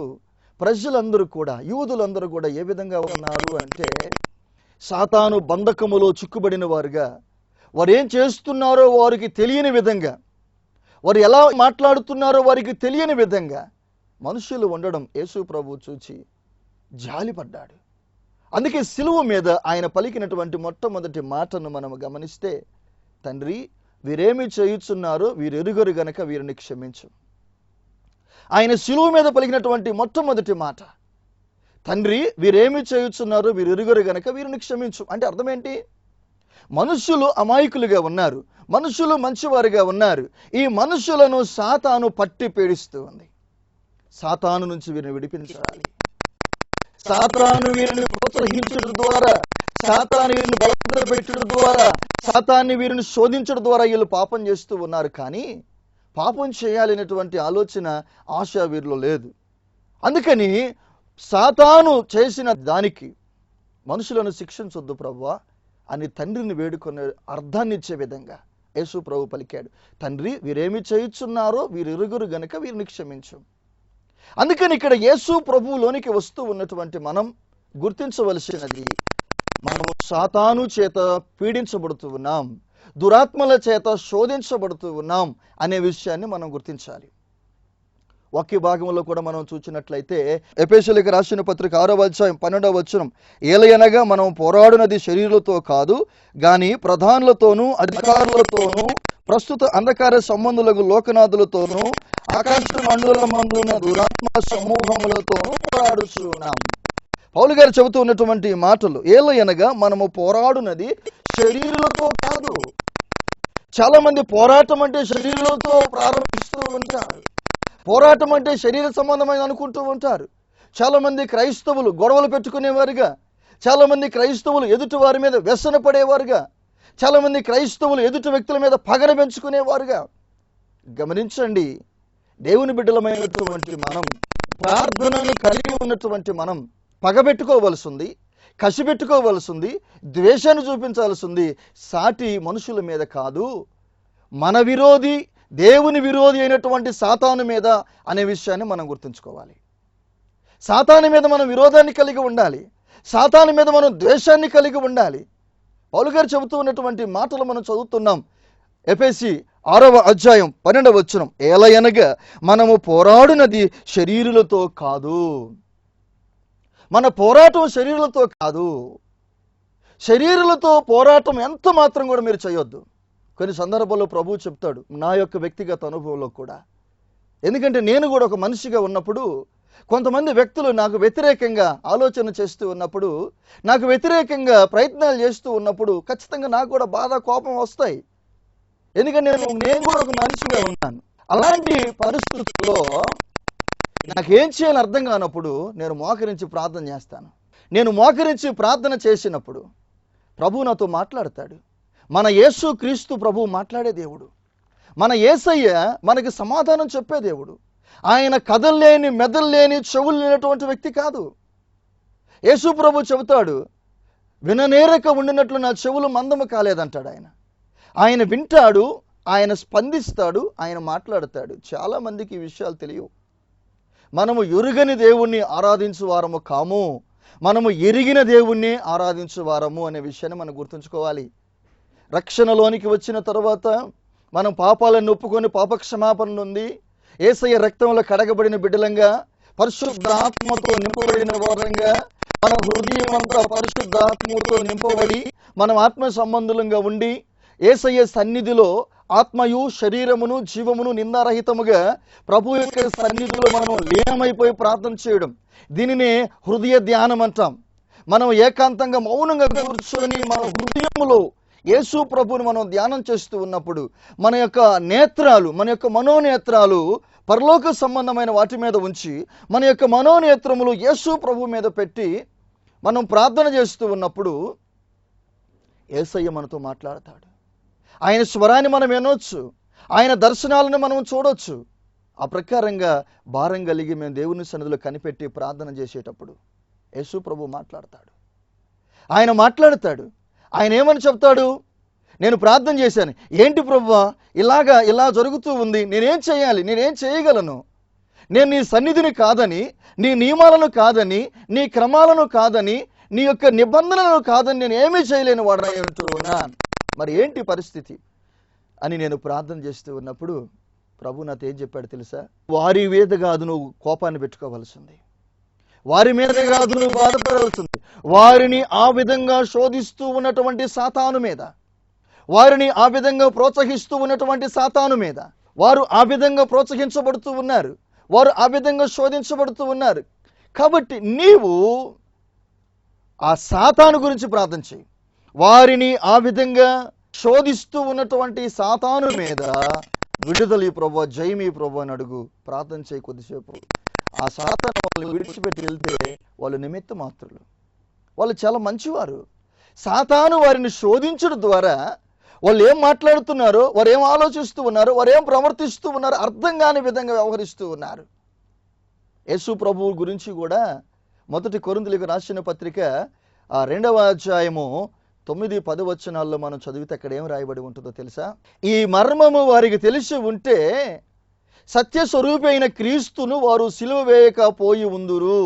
ప్రజలందరూ కూడా, యూదులందరూ కూడా ఏ విధంగా ఉన్నారు అంటే, సాతాను బంధకములో చిక్కుబడిన వారుగా, వారు ఏం చేస్తున్నారో వారికి తెలియని విధంగా, వారు ఎలా మాట్లాడుతున్నారో వారికి తెలియని విధంగా మనుషులు ఉండడం యేసు ప్రభు చూచి జాలిపడ్డాడు. అందుకే సిలువ మీద ఆయన పలికినటువంటి మొట్టమొదటి మాటను మనం గమనిస్తే, తండ్రి వీరేమి చేయుచున్నారో వీరెరుగరు గనక వీరిని క్షమించు. ఆయన సిలువ మీద పలికినటువంటి మొట్టమొదటి మాట, తండ్రి వీరేమి చేయుచున్నారో వీరెరుగరు గనక వీరిని క్షమించు. అంటే అర్థం ఏంటి? మనుషులు అమాయకులుగా ఉన్నారు, మనుషులు మంచివారుగా ఉన్నారు. ఈ మనుషులను సాతాను పట్టి పీడిస్తూ ఉంది. సాతాను నుంచి వీరిని విడిపించాలి. సాతాను వీరిని ప్రోత్సహించడం ద్వారా, సాతాను వీరిని బలవంత పెట్టడం ద్వారా, సాతాన్ని వీరిని శోధించడం ద్వారా వీళ్ళు పాపం చేస్తూ ఉన్నారు. కానీ పాపం చేయాలనేటువంటి ఆలోచన, ఆశ వీరిలో లేదు. అందుకని సాతాను చేసిన దానికి మనుషులను శిక్షించొద్దు ప్రభువా అని తండ్రిని వేడుకునే అర్థాన్ని ఇచ్చే విధంగా యేసు ప్రభు పలికాడు. తండ్రి వీరేమి చేయుచున్నారో వీరిరుగురు గనక వీరిని క్షమించు. అందుకని ఇక్కడ యేసు ప్రభువులోనికి వస్తూ ఉన్నటువంటి మనం గుర్తించవలసినది, మనము సాతాను చేత పీడించబడుతూ ఉన్నాం, దురాత్మల చేత శోధించబడుతూ ఉన్నాం అనే విషయాన్ని మనం గుర్తించాలి. వాక్య భాగంలో కూడా మనం చూసినట్లయితే ఎఫెసీయులకు రాసిన పత్రిక 6వ అధ్యాయం 12వ వచనం, ఏలయనగా మనం పోరాడునది శరీరులతో కాదు గాని ప్రధానులతోనూ అధికారులతోనూ ప్రస్తుత అంధకార సంబంధులకు లోకనాథులతోనూ ఆకాశ మండలమందున దురాత్మ సమూహములతోనూ పోరాడుచున్నాం. పౌలు గారు చెబుతూ ఉన్నటువంటి మాటలు, ఏలయనగా మనము పోరాడునది శరీరులతో కాదు. చాలా మంది పోరాటం అంటే శరీరులతో ప్రారంభిస్తూ ఉంటారు, పోరాటం అంటే శరీర సంబంధమైన అనుకుంటూ ఉంటారు. చాలా మంది క్రైస్తవులు గొడవలు పెట్టుకునేవారుగా, చాలా మంది క్రైస్తవులు ఎదుటి వారి మీద వ్యసన పడేవారుగా, చాలా మంది క్రైస్తవులు ఎదుటి వ్యక్తుల మీద పగన పెంచుకునేవారుగా. గమనించండి, దేవుని బిడ్డలమైనటువంటి మనం, ప్రార్థనను కలిగి ఉన్నటువంటి మనం పగబెట్టుకోవలసి ఉంది, కసిపెట్టుకోవలసి ఉంది, ద్వేషాన్ని చూపించాల్సి ఉంది సాటి మనుషుల మీద కాదు, మన విరోధి, దేవుని విరోధి అయినటువంటి సాతాను మీద అనే విషయాన్ని మనం గుర్తుంచుకోవాలి. సాతాను మీద మనం విరోధాన్ని కలిగి ఉండాలి, సాతాను మీద మనం ద్వేషాన్ని కలిగి ఉండాలి. పౌలు గారు చెబుతూ ఉన్నటువంటి మాటలు మనం చదువుతున్నాం. ఎఫెసీ 6వ అధ్యాయం 12వ వచనం, ఏలయనగా మనము పోరాడునది శరీరులతో కాదు. మన పోరాటం శరీరులతో కాదు. శరీరులతో పోరాటం ఎంత మాత్రం కూడా మీరు చేయొద్దు. కొన్ని సందర్భాల్లో ప్రభువు చెప్తాడు, నా యొక్క వ్యక్తిగత అనుభవంలో కూడా. ఎందుకంటే నేను కూడా ఒక మనిషిగా ఉన్నప్పుడు కొంతమంది వ్యక్తులు నాకు వ్యతిరేకంగా ఆలోచన చేస్తూ ఉన్నప్పుడు, నాకు వ్యతిరేకంగా ప్రయత్నాలు చేస్తూ ఉన్నప్పుడు ఖచ్చితంగా నాకు కూడా బాధ, కోపం వస్తాయి. ఎందుకంటే నేను కూడా ఒక మనిషిగా ఉన్నాను. అలాంటి పరిస్థితుల్లో నాకేం చేయాలని అర్థం కానప్పుడు నేను మోకరించి ప్రార్థన చేస్తాను. నేను మోకరించి ప్రార్థన చేసినప్పుడు ప్రభువు నాతో మాట్లాడతాడు. మన యేసు క్రీస్తు ప్రభువు మాట్లాడే దేవుడు. మన యేసయ్య మనకి సమాధానం చెప్పే దేవుడు. ఆయన కదల్లేని, మెదల్లేని, చెవులు లేనటువంటి వ్యక్తి కాదు. యేసు ప్రభు చెబుతాడు, విననేరక ఉండినట్లు నా చెవులు మందము కాలేదంటాడు ఆయన. ఆయన వింటాడు, ఆయన స్పందిస్తాడు, ఆయన మాట్లాడతాడు. చాలా మందికి ఈ విషయాలు తెలియవు. మనము ఎరుగని దేవుణ్ణి ఆరాధించు వారము కాము, మనము ఎరిగిన దేవుణ్ణి ఆరాధించు వారము అనే విషయాన్ని మనం గుర్తుంచుకోవాలి. రక్షణలోనికి వచ్చిన తర్వాత మనం పాపాలను ఒప్పుకొని పాపక్షమాపణ నుండి యేసయ్య రక్తంలో కడగబడిన బిడ్డలంగా, పరిశుద్ధాత్మతో నింపబడిన వారంగా, మన హృదయం అంతా పరిశుద్ధాత్మతో నింపబడి మనం ఆత్మ సంబంధులంగా ఉండి యేసయ్య సన్నిధిలో ఆత్మయు శరీరమును జీవమును నిందారహితముగా ప్రభు యొక్క సన్నిధిలో మనం లీనమైపోయి ప్రార్థన చేయడం, దీనినే హృదయ ధ్యానం అంటాం. మనం ఏకాంతంగా మౌనంగా కూర్చొని మన హృదయములో యేసు ప్రభువుని మనం ధ్యానం చేస్తూ ఉన్నప్పుడు మన యొక్క నేత్రాలు, మన యొక్క మనోనేత్రాలు పరలోక సంబంధమైన వాటి మీద ఉంచి మన యొక్క మనోనేత్రములు యేసు ప్రభు మీద పెట్టి మనం ప్రార్థన చేస్తూ ఉన్నప్పుడు యేసయ్య మనతో మాట్లాడతాడు. ఆయన స్వరాన్ని మనం వినొచ్చు, ఆయన దర్శనాలను మనం చూడొచ్చు. ఆ ప్రకారంగా భారం కలిగి మేము దేవుని సన్నిధిలో కనిపెట్టి ప్రార్థన చేసేటప్పుడు యేసు ప్రభు మాట్లాడతాడు. ఆయన మాట్లాడతాడు. ఆయన ఏమని చెప్తాడు? నేను ప్రార్థన చేశాను, ఏంటి ప్రభువా ఇలా జరుగుతూ ఉంది, నేనేం చేయాలి, నేనేం చేయగలను? నేను నీ సన్నిధిని కాదని, నీ నియమాలను కాదని, నీ క్రమాలను కాదని, నీ యొక్క నిబంధనలను కాదని నేను ఏమీ చేయలేని వాడనై ఉంటున్నాను. మరి ఏంటి పరిస్థితి అని నేను ప్రార్థన చేస్తూ ఉన్నప్పుడు ప్రభు నాతో ఏం చెప్పాడు తెలుసా? వారి మీద కాదు నువ్వు కోపాన్ని పెట్టుకోవాల్సింది, వారి మీద కాదు నువ్వు బాధపడాల్సింది, వారిని ఆ విధంగా శోధిస్తూ ఉన్నటువంటి సాతాను మీద, వారిని ఆ విధంగా ప్రోత్సహిస్తూ ఉన్నటువంటి సాతాను మీద, వారు ఆ విధంగా ప్రోత్సహించబడుతూ ఉన్నారు, వారు ఆ విధంగా శోధించబడుతూ ఉన్నారు. కాబట్టి నీవు ఆ సాతాను గురించి ప్రార్థన చేయి. వారిని ఆ విధంగా శోధిస్తూ ఉన్నటువంటి సాతాను మీద విడుదల ఈ ప్రభువా, జయం ఈ ప్రభువా అని అడుగు, ప్రార్థన చేయి కొద్దిసేపు. ఆ సాతాను వాళ్ళు విడిచిపెట్టి వెళ్తే వాళ్ళు నిమిత్త మాత్రులు, వాళ్ళు చాలా మంచివారు. సాతాను వారిని శోధించడం ద్వారా వాళ్ళు ఏం మాట్లాడుతున్నారో, వారు ఏం ఆలోచిస్తూ ఉన్నారో, వారు ఏం ప్రవర్తిస్తూ ఉన్నారో అర్థం కాని విధంగా వ్యవహరిస్తూ ఉన్నారు. యేసు ప్రభువు గురించి కూడా 1 కొరింథీయులకు రాసిన పత్రిక 2వ అధ్యాయము 9-10 వచనాల్లో మనం చదివితే అక్కడ ఏం రాయబడి ఉంటుందో తెలుసా? ఈ మర్మము వారికి తెలిసి ఉంటే సత్యస్వరూపి అయిన క్రీస్తును వారు సిలువ వేయకపోయి ఉందురు.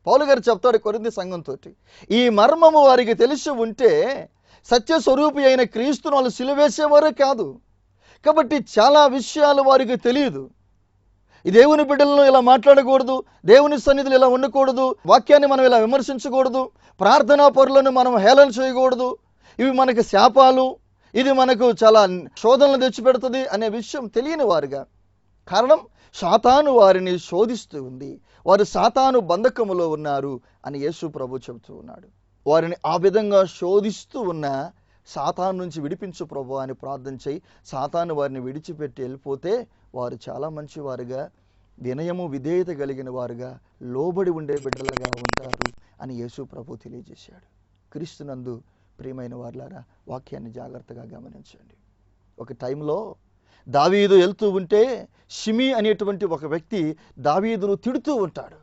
పౌలు గారు చెప్తాడు కొరింథీ సంఘంతో, ఈ మర్మము వారికి తెలిసి ఉంటే సత్యస్వరూపి అయిన క్రీస్తును వాళ్ళు సిలువ వేసేవారే కాదు. కాబట్టి చాలా విషయాలు వారికి తెలియదు. ఈ దేవుని బిడ్డలను ఇలా మాట్లాడకూడదు, దేవుని సన్నిధిలో ఇలా ఉండకూడదు, వాక్యాన్ని మనం ఇలా విమర్శించకూడదు, ప్రార్థనా పరులను మనం హేళన చేయకూడదు, ఇవి మనకి శాపాలు, ఇది మనకు చాలా శోధనలు తెచ్చిపెడుతుంది అనే విషయం తెలియని వారుగా. కారణం సాతాను వారిని శోధిస్తూ ఉంది, వారు సాతాను బంధకములో ఉన్నారు అని యేసు ప్రభు చెబుతూ ఉన్నాడు. వారిని ఆ విధంగా శోధిస్తూ ఉన్న సాతాను నుంచి విడిపించు ప్రభు అని ప్రార్థన చేయి. సాతాను వారిని విడిచిపెట్టి వెళ్ళిపోతే వారు చాలా మంచి వారుగా, వినయము విధేయత కలిగిన వారుగా, లోబడి ఉండే బిడ్డలుగా ఉంటారు అని యేసు ప్రభు తెలియజేశాడు. క్రీస్తునందు ప్రియమైన వారులారా, వాక్యాన్ని జాగ్రత్తగా గమనించండి. ఒక టైంలో దావీదు వెళ్తూ ఉంటే షిమి అనేటువంటి ఒక వ్యక్తి దావీదును తిడుతూ ఉంటాడు.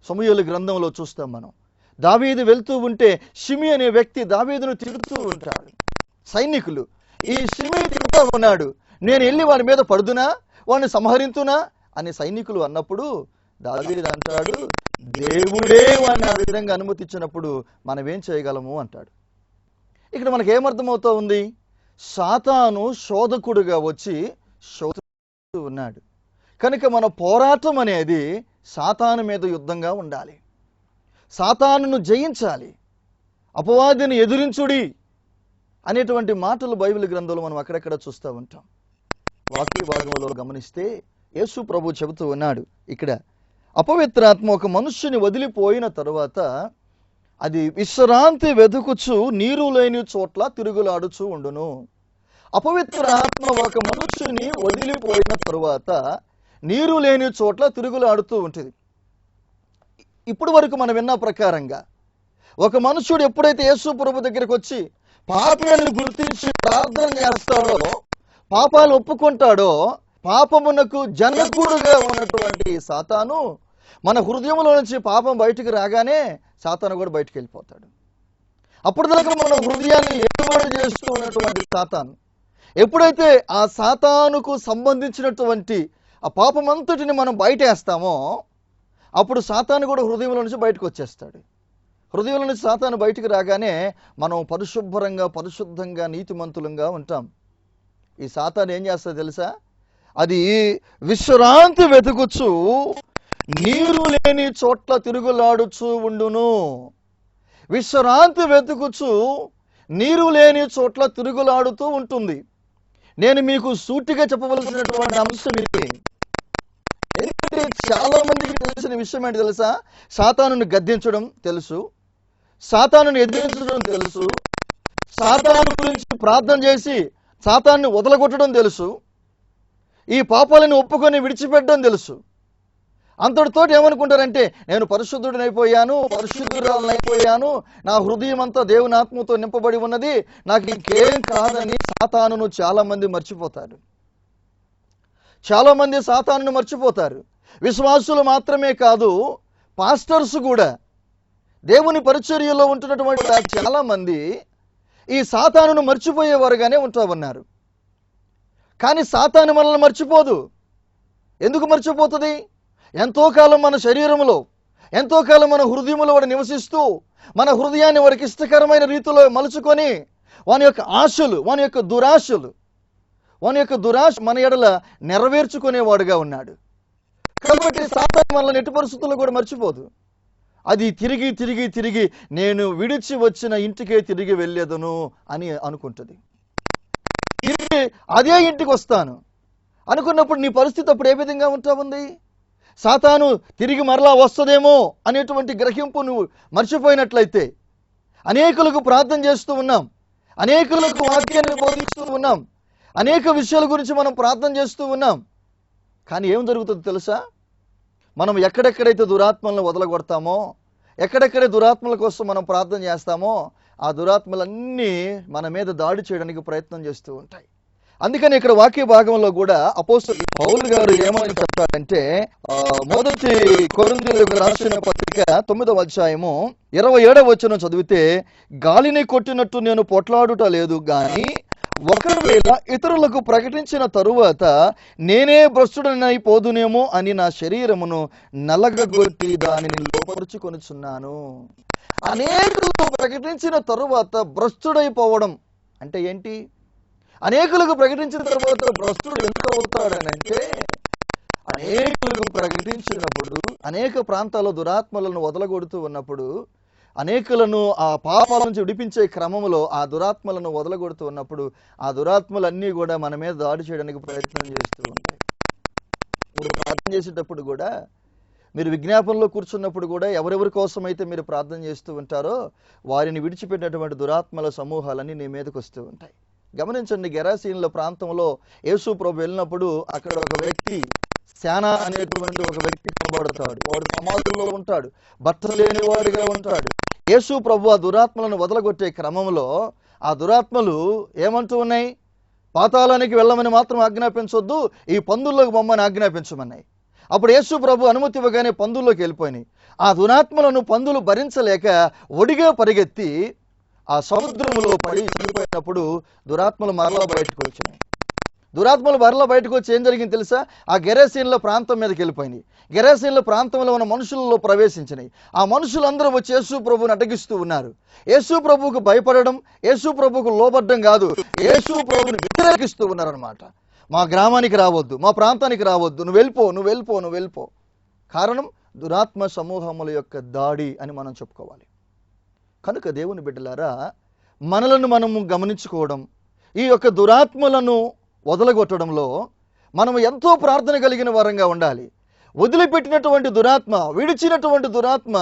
సమూయేలు గ్రంథంలో చూస్తాం మనం. దావీదు వెళ్తూ ఉంటే షిమి అనే వ్యక్తి దావీదును తిడుతూ ఉంటాడు. సైనికులు ఈ షిమి తిడుతూ ఉన్నాడు, నేను వెళ్ళి వాడి మీద పడుదునా, వాడిని సంహరించునా అని సైనికులు అన్నప్పుడు దావీదు అంటాడు, దేవుడే వాడిని ఆ విధంగా అనుమతించినప్పుడు మనం ఏం చేయగలము అంటాడు. ఇక్కడ మనకి ఏమర్థమవుతా ఉంది? సాతాను శోధకుడుగా వచ్చి శోధిస్తూ ఉన్నాడు. కనుక మన పోరాటం అనేది సాతాను మీద యుద్ధంగా ఉండాలి. సాతానును జయించాలి, అపవాదిని ఎదురించుడి అనేటువంటి మాటలు బైబిల్ గ్రంథంలో మనం అక్కడక్కడ చూస్తూ ఉంటాం. వాక్య భాగంలో గమనిస్తే యేసు ప్రభు చెబుతూ ఉన్నాడు, ఇక్కడ అపవిత్రాత్మ ఒక మనుష్యుని వదిలిపోయిన తరువాత అది విశ్రాంతి వెతుకుచు నీరు లేని చోట్ల తిరుగులాడుచూ ఉండును. అపవిత్ర ఆత్మ ఒక మనుష్యుని వదిలిపోయిన తరువాత నీరు లేని చోట్ల తిరుగులాడుతూ ఉంటుంది. ఇప్పుడు వరకు మనం విన్న ప్రకారంగా ఒక మనుష్యుడు ఎప్పుడైతే యేసు ప్రభు దగ్గరికి వచ్చి పాపాలను గుర్తించి ప్రార్థన చేస్తాడో, పాపాలు ఒప్పుకుంటాడో, పాపమునకు జనకుడుగా ఉన్నటువంటి సాతాను మన హృదయంలో నుంచి పాపం బయటకు రాగానే సాతాను కూడా బయటకు వెళ్ళిపోతాడు. అప్పుడు దాకా మన హృదయాన్ని ఏర్పాటు చేస్తూ ఉన్నటువంటి సాతాను ఎప్పుడైతే ఆ సాతానుకు సంబంధించినటువంటి ఆ పాపమంతటిని మనం బయటేస్తామో అప్పుడు సాతాను కూడా హృదయంలో నుంచి బయటకు వచ్చేస్తాడు. హృదయంలో నుంచి సాతాను బయటకు రాగానే మనం పరిశుద్ధంగా నీతిమంతులంగా ఉంటాం. ఈ సాతాను ఏం చేస్తుందో తెలుసా? అది విశ్రాంతి వెతుకుచు నీరు లేని చోట్ల తిరుగులాడుచూ ఉండును. విశ్రాంతి వెతుకుచు నీరు లేని చోట్ల తిరుగులాడుతూ ఉంటుంది. నేను మీకు సూటిగా చెప్పవలసినటువంటి అంశం ఇది. ఎందుకంటే చాలా మందికి తెలిసిన విషయం ఏంటి తెలుసా? సాతానుని గద్దించడం తెలుసు, సాతానుని ఎదిరించడం తెలుసు, సాతాను గురించి ప్రార్థన చేసి సాతాన్ని వదలగొట్టడం తెలుసు, ఈ పాపాలను ఒప్పుకొని విడిచిపెట్టడం తెలుసు. అంతటితోటి ఏమనుకుంటారంటే నేను పరిశుద్ధురాలనైపోయాను, నా హృదయం అంతా దేవుని ఆత్మతో నింపబడి ఉన్నది, నాకు ఇంకేం కాదని సాతానును చాలా మంది మర్చిపోతారు. చాలా మంది సాతానును మర్చిపోతారు. విశ్వాసులు మాత్రమే కాదు, పాస్టర్స్ కూడా, దేవుని పరిచర్యలో ఉంటున్నటువంటి చాలా మంది ఈ సాతానును మర్చిపోయేవారుగానే ఉంటా ఉన్నారు. కానీ సాతాను మనల్ని మర్చిపోదు. ఎందుకు మర్చిపోతుంది? ఎంతో కాలం మన శరీరంలో, ఎంతో కాలం మన హృదయంలో వాడు నివసిస్తూ మన హృదయాన్ని వాడికి ఇష్టకరమైన రీతిలో మలుచుకొని వాని యొక్క ఆశలు, వాని యొక్క దురాశ మన ఎడల నెరవేర్చుకునేవాడుగా ఉన్నాడు. కాబట్టి సాతాను మనల్ని ఎట్టి పరిస్థితుల్లో కూడా మర్చిపోదు. అది తిరిగి నేను విడిచి వచ్చిన ఇంటికే తిరిగి వెళ్ళేదను అని అనుకుంటుంది. అదే ఇంటికి వస్తాను అనుకున్నప్పుడు నీ పరిస్థితి అప్పుడు ఏ విధంగా ఉంటా ఉంది? సాతాను తిరిగి మరలా వస్తుందేమో అనేటువంటి గ్రహింపు నువ్వు మర్చిపోయినట్లయితే, అనేకులకు ప్రార్థన చేస్తూ ఉన్నాం, అనేకులకు వాక్యాన్ని బోధిస్తూ ఉన్నాం, అనేక విషయాల గురించి మనం ప్రార్థన చేస్తూ ఉన్నాం. కానీ ఏం జరుగుతుందో తెలుసా? మనం ఎక్కడెక్కడైతే దురాత్మలను వదలగొడతామో, ఎక్కడెక్కడే దురాత్మల కోసం మనం ప్రార్థన చేస్తామో ఆ దురాత్మలన్నీ మన మీద దాడి చేయడానికి ప్రయత్నం చేస్తూ ఉంటాయి. అందుకని ఇక్కడ వాక్య భాగంలో కూడా అపోస్తలుడు పౌలు గారు ఏమని చెప్తారంటే, మొదటి కొరింథీయులకు రాసిన పత్రిక 9వ అధ్యాయము 27వ వచనం చదివితే, గాలిని కొట్టినట్టు నేను పొట్లాడుట లేదు గాని ఒకవేళ ఇతరులకు ప్రకటించిన తరువాత నేనే భ్రష్టుడనైపోదునేమో అని నా శరీరమును నలగగొట్టి దానిని లోపరుచుకొనుచున్నాను. అనేకులకు ప్రకటించిన తరువాత భ్రష్టుడైపోవడం అంటే ఏంటి? అనేకులకు ప్రకటించిన తర్వాత భ్రష్టుడు ఎంత అవుతాడనంటే, అనేకులకు ప్రకటించినప్పుడు, అనేక ప్రాంతాల్లో దురాత్మలను వదలగొడుతూ ఉన్నప్పుడు, అనేకులను ఆ పాపాల నుంచి విడిపించే క్రమంలో ఆ దురాత్మలను వదలగొడుతూ ఉన్నప్పుడు ఆ దురాత్మలన్నీ కూడా మన మీద దాడి చేయడానికి ప్రయత్నం చేస్తూ ఉంటాయి. మీరు ప్రార్థన చేసేటప్పుడు కూడా, మీరు విజ్ఞాపనలో కూర్చున్నప్పుడు కూడా ఎవరెవరి కోసం అయితే మీరు ప్రార్థన చేస్తూ ఉంటారో వారిని విడిచిపెట్టినటువంటి దురాత్మల సమూహాలన్నీ నీ మీదకి వస్తూ ఉంటాయి. గమనించండి, గెరాసీనుల ప్రాంతంలో యేసు ప్రభు వెళ్ళినప్పుడు అక్కడ ఒక వ్యక్తి, శానా అనేటువంటి ఒక వ్యక్తి కనబడతాడు. వాడు సమాధుల్లో ఉంటాడు, బట్టలు లేని వాడిగా ఉంటాడు. యేసు ప్రభు ఆ దురాత్మలను వదలగొట్టే క్రమంలో ఆ దురాత్మలు ఏమంటూ ఉన్నాయి? పాతాళానికి వెళ్ళమని మాత్రం ఆజ్ఞాపించొద్దు, ఈ పందుల్లోకి బొమ్మని ఆజ్ఞాపించమన్నాయి. అప్పుడు యేసు ప్రభు అనుమతి ఇవ్వగానే పందుల్లోకి వెళ్ళిపోయినాయి. ఆ దురాత్మలను పందులు భరించలేక ఒడిగా పరిగెత్తి ఆ సముద్రంలో పడి చనిపోయినప్పుడు దురాత్మలు మరలా బయటకు వచ్చినాయి. దురాత్మలు మరలా బయటకు వచ్చి ఏం జరిగింది తెలుసా? ఆ గెరాసీన్ల ప్రాంతం మీదకి వెళ్ళిపోయినాయి. గెరాసీన్ల ప్రాంతంలో ఉన్న మనుషులలో ప్రవేశించినాయి. ఆ మనుషులందరూ వచ్చి యేసు ప్రభువుని అడ్డగిస్తూ ఉన్నారు. యేసు ప్రభువుకు భయపడడం, యేసు ప్రభువుకు లోబడ్డం కాదు, యేసు ప్రభువుని వ్యతిరేకిస్తూ ఉన్నారనమాట. మా గ్రామానికి రావద్దు, మా ప్రాంతానికి రావద్దు, నువ్వు వెళ్ళిపో, నువ్వు వెళ్ళిపో, నువ్వు వెళ్ళిపో. కారణం దురాత్మ సమూహముల యొక్క దాడి అని మనం చెప్పుకోవాలి. కనుక దేవుని బిడ్డలారా, మనలను మనము గమనించుకోవడం, ఈ యొక్క దురాత్మలను వదలగొట్టడంలో మనం ఎంతో ప్రార్థన కలిగిన వారంగా ఉండాలి. వదిలిపెట్టినటువంటి దురాత్మ, విడిచినటువంటి దురాత్మ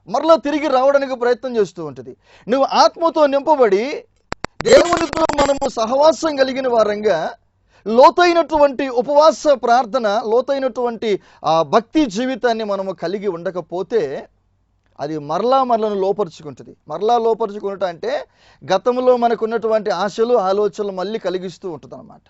మరలా తిరిగి రావడానికి ప్రయత్నం చేస్తూ ఉంటుంది. నువ్వు ఆత్మతో నింపబడి దేవునితో మనము సహవాసం కలిగిన వారంగా లోతైనటువంటి ఉపవాస ప్రార్థన, లోతైనటువంటి భక్తి జీవితాన్ని మనము కలిగి ఉండకపోతే అది మరలను లోపరుచుకుంటుంది. మరలా లోపరుచుకుంటా అంటే గతంలో మనకు ఉన్నటువంటి ఆశలు, ఆలోచనలు మళ్ళీ కలిగిస్తూ ఉంటుంది అన్నమాట.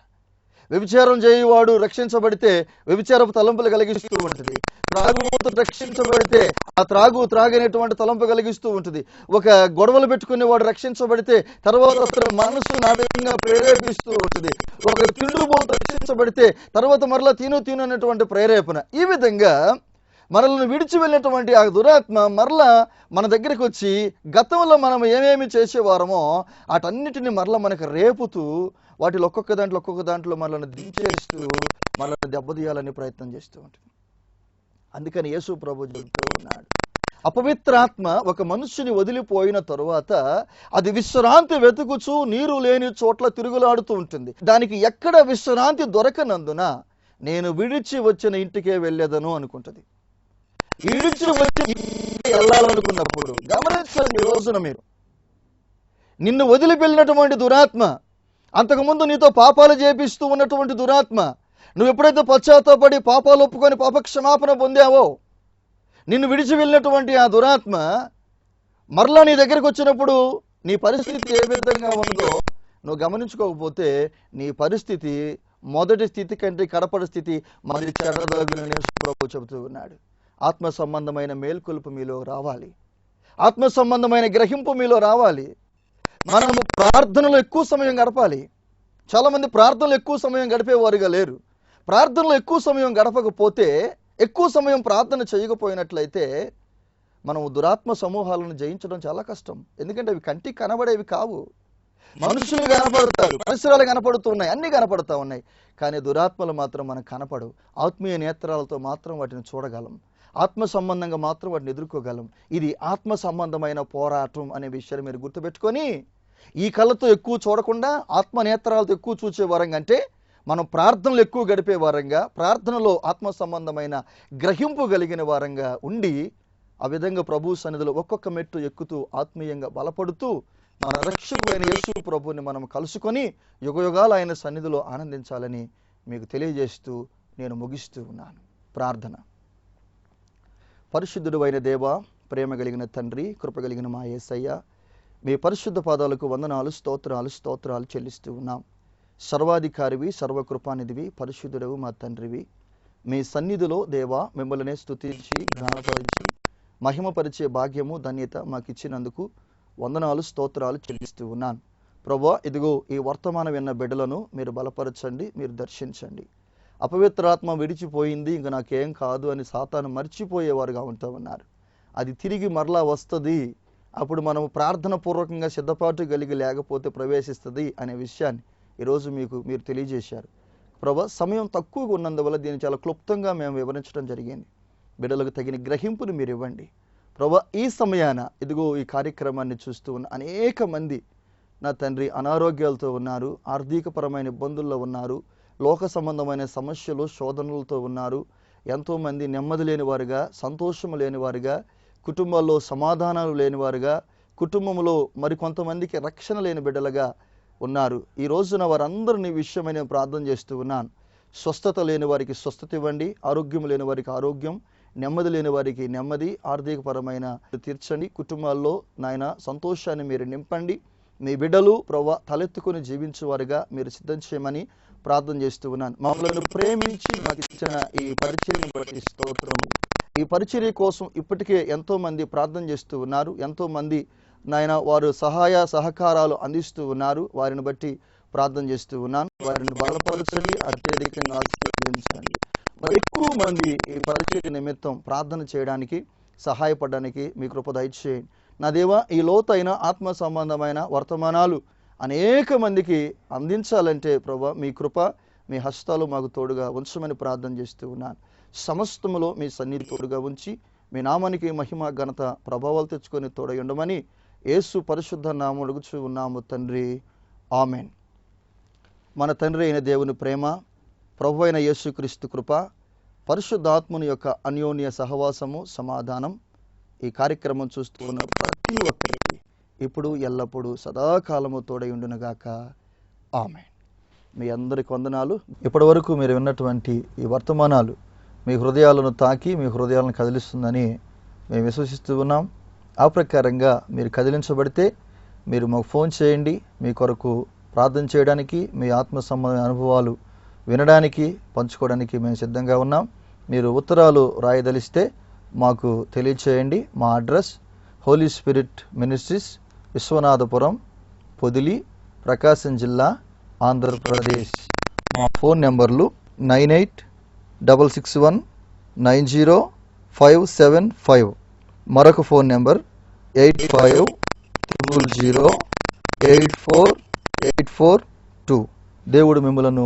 వ్యభిచారం చేయువాడు రక్షించబడితే వ్యభిచారపు తలంపులు కలిగిస్తూ ఉంటుంది. త్రాగుబోతు రక్షించబడితే ఆ త్రాగనేటువంటి తలంపు కలిగిస్తూ ఉంటుంది. ఒక గొడవలు పెట్టుకునేవాడు రక్షించబడితే తర్వాత అతను మనసు నాటకంగా ప్రేరేపిస్తూ ఉంటుంది. ఒక తిండిబోతు రక్షించబడితే తర్వాత మరలా తిను అనేటువంటి ప్రేరేపణ. ఈ విధంగా మనల్ని విడిచి వెళ్ళినటువంటి ఆ దురాత్మ మరలా మన దగ్గరికి వచ్చి గతంలో మనం ఏమేమి చేసేవారమో వాటన్నిటిని మరలా మనకు రేపుతూ వాటిలో ఒక్కొక్క దాంట్లో మనల్ని దించేస్తూ మనల్ని దెబ్బతీయాలని ప్రయత్నం చేస్తూ ఉంటుంది. అందుకని యేసు ప్రభు చెబుతూ ఉన్నాడు, అపవిత్రాత్మ ఒక మనుష్యుని వదిలిపోయిన తరువాత అది విశ్రాంతి వెతుకుచూ నీరు లేని చోట్ల తిరుగులాడుతూ ఉంటుంది. దానికి ఎక్కడ విశ్రాంతి దొరకనందున నేను విడిచి వచ్చిన ఇంటికే వెళ్ళేదను అనుకుంటుంది. విడిచి వచ్చి వెళ్ళాలనుకున్నప్పుడు గమనించండి, ఈ రోజున మీరు నిన్ను వదిలి వెళ్ళినటువంటి దురాత్మ, అంతకుముందు నీతో పాపాలు చేపిస్తూ ఉన్నటువంటి దురాత్మ, నువ్వు ఎప్పుడైతే పశ్చాత్తాపడి పాపాలు ఒప్పుకొని పాపక్షమాపణ పొందావో, నిన్ను విడిచి వెళ్ళినటువంటి ఆ దురాత్మ మరలా నీ దగ్గరికి వచ్చినప్పుడు నీ పరిస్థితి ఏ విధంగా ఉందో నువ్వు గమనించుకోకపోతే నీ పరిస్థితి మొదటి స్థితి కంటే కడపడి స్థితి మరి చెడ్డదగునని ప్రభు చెబుతూ ఉన్నాడు. ఆత్మ సంబంధమైన మేల్కొలుపు మీలో రావాలి. ఆత్మ సంబంధమైన గ్రహింపు మీలో రావాలి. మనము ప్రార్థనలో ఎక్కువ సమయం గడపాలి. చాలామంది ప్రార్థనలు ఎక్కువ సమయం గడిపేవారుగా లేరు. ప్రార్థనలో ఎక్కువ సమయం గడపకపోతే, ఎక్కువ సమయం ప్రార్థన చేయకపోయినట్లయితే మనం దురాత్మ సమూహాలను జయించడం చాలా కష్టం. ఎందుకంటే అవి కంటికి కనబడేవి కావు. మనుషులు కనపడతారు, పరిసరాలు కనపడుతూ ఉన్నాయి, అన్ని కనపడుతూ ఉన్నాయి. కానీ దురాత్మలు మాత్రం మనకు కనపడవు. ఆత్మీయ నేత్రాలతో మాత్రం వాటిని చూడగలం, ఆత్మ సంబంధంగా మాత్రం వాటిని ఎదుర్కోగలం. ఇది ఆత్మ సంబంధమైన పోరాటం అనే విషయాన్ని మీరు గుర్తుపెట్టుకొని, ఈ కళ్ళతో ఎక్కువ చూడకుండా ఆత్మ నేత్రాలతో ఎక్కువ చూసే వారంగా, అంటే మనం ప్రార్థనలు ఎక్కువ గడిపే వారంగా, ప్రార్థనలో ఆత్మ సంబంధమైన గ్రహింపు కలిగిన వారంగా ఉండి ఆ విధంగా ప్రభు సన్నిధిలో ఒక్కొక్క మెట్టు ఎక్కుతూ ఆత్మీయంగా బలపడుతూ మన రక్షకుడైన యేసు ప్రభువుని మనం కలుసుకొని యుగయుగాలు ఆయన సన్నిధిలో ఆనందించాలని మీకు తెలియజేస్తూ నేను ముగిస్తూ ఉన్నాను. ప్రార్థన. పరిశుద్ధుడు అయిన దేవ, ప్రేమ కలిగిన తండ్రి, కృప కలిగిన మా యేసయ్య, మీ పరిశుద్ధ పాదాలకు వందనాలు, స్తోత్రాలు చెల్లిస్తూ ఉన్నాం. సర్వాధికారివి, సర్వకృపానిధివి, పరిశుద్ధుడవు మా తండ్రివి. మీ సన్నిధిలో దేవా మిమ్మల్ని స్తుతించి ఘనపరిచి మహిమపరిచే భాగ్యము, ధన్యత మాకు ఇచ్చినందుకు వందనాలు, స్తోత్రాలు చెల్లిస్తూ ఉన్నాను. ప్రభువా, ఇదిగో ఈ వర్తమానం విన్న బిడ్డలను మీరు బలపరచండి, మీరు దర్శించండి. అపవిత్రాత్మ విడిచిపోయింది, ఇంక నాకేం కాదు అని సాతాను మర్చిపోయేవారుగా ఉంటూ ఉన్నారు. అది తిరిగి మరలా వస్తుంది, అప్పుడు మనము ప్రార్థన పూర్వకంగా సిద్ధపాటు కలిగి లేకపోతే ప్రవేశిస్తుంది అనే విషయాన్ని ఈరోజు మీరు తెలియజేశారు. ప్రభా, సమయం తక్కువగా ఉన్నందువల్ల దీన్ని చాలా క్లుప్తంగా మేము వివరించడం జరిగింది. బిడ్డలకు తగిన గ్రహింపును మీరు ఇవ్వండి. ప్రభా, ఈ సమయాన ఇదిగో ఈ కార్యక్రమాన్ని చూస్తూ ఉన్న అనేక మంది నా తండ్రి అనారోగ్యాలతో ఉన్నారు, ఆర్థికపరమైన ఇబ్బందుల్లో ఉన్నారు, లోక సంబంధమైన సమస్యలు, శోధనలతో ఉన్నారు. ఎంతోమంది నెమ్మది లేనివారుగా, సంతోషము లేనివారుగా, కుటుంబాల్లో సమాధానాలు లేనివారుగా, కుటుంబంలో మరికొంతమందికి రక్షణ లేని బిడ్డలుగా ఉన్నారు. ఈ రోజున వారందరినీ విషయమై నేను ప్రార్థన చేస్తూ ఉన్నాను. స్వస్థత లేని వారికి స్వస్థత ఇవ్వండి, ఆరోగ్యం లేని వారికి ఆరోగ్యం, నెమ్మది లేని వారికి నెమ్మది, ఆర్థికపరమైన తీర్చండి. కుటుంబాల్లో నాయన సంతోషాన్ని మీరు నింపండి. మీ బిడ్డలు ప్రభువా తలెత్తుకొని జీవించేవారుగా మీరు సిద్ధం చేయమని ప్రార్థన చేస్తూ ఉన్నాను. మమ్మల్ని ప్రేమించి మాకు ఇచ్చిన ఈ పరిచర్యను బట్టి స్తోత్రము. ఈ పరిచర్య కోసం ఇప్పటికే ఎంతో మంది ప్రార్థన చేస్తూ ఉన్నారు. ఎంతో మంది నాయన వారు సహాయ సహకారాలు అందిస్తూ ఉన్నారు. వారిని బట్టి ప్రార్థన చేస్తూ ఉన్నాను. వారిని బలపరచండి, అత్యధికంగా ఆశీర్వదించండి. మరి ఎక్కువ మంది ఈ పరిచర్య నిమిత్తం ప్రార్థన చేయడానికి సహాయపడడానికి మీ కృప దయచేయండి. నా దేవా, ఈ లోతైన ఆత్మ సంబంధమైన వర్తమానాలు అనేక మందికి అందించాలంటే ప్రభా మీ కృప మీ హస్తాలు మాకు తోడుగా ఉంచమని ప్రార్థన చేస్తూ ఉన్నాను. సమస్తములో మీ సన్నిధి తోడుగా ఉంచి మీ నామానికి మహిమ ఘనత ప్రభావాలు తెచ్చుకొని తోడై ఉండమని యేసు పరిశుద్ధ నామమున అడుగుచూ ఉన్నాము తండ్రి, ఆమెన్. మన తండ్రి అయిన దేవుని ప్రేమ, ప్రభు అయిన యేసుక్రీస్తు కృప, పరిశుద్ధాత్ముని యొక్క అన్యోన్య సహవాసము, సమాధానం ఈ కార్యక్రమం చూస్తూ ఉన్న ప్రతి ఒక్కరికి ఇప్పుడు ఎల్లప్పుడూ సదాకాలము తోడై ఉండునుగాక. ఆమెన్. మీ అందరికి వందనాలు. ఇప్పటి వరకు మీరు విన్నటువంటి ఈ వర్తమానాలు మీ హృదయాలను తాకి మీ హృదయాలను కదిలిస్తుందని మేము విశ్వసిస్తూ ఉన్నాం. ఆ ప్రకారంగా మీరు కదిలించబడితే మీరు మాకు ఫోన్ చేయండి. మీ కొరకు ప్రార్థన చేయడానికి, మీ ఆత్మ సంబంధ అనుభవాలు వినడానికి, పంచుకోవడానికి మేము సిద్ధంగా ఉన్నాం. మీరు ఉత్తరాలు రాయదలిస్తే మాకు తెలియచేయండి. మా address Holy Spirit Ministries, Vishwanathapuram, Podili, Prakasam జిల్లా, ఆంధ్రప్రదేశ్. మా ఫోన్ నెంబర్లు 9866190575. మరొక ఫోన్ నెంబర్ 8500084842. దేవుడు మిమ్మలను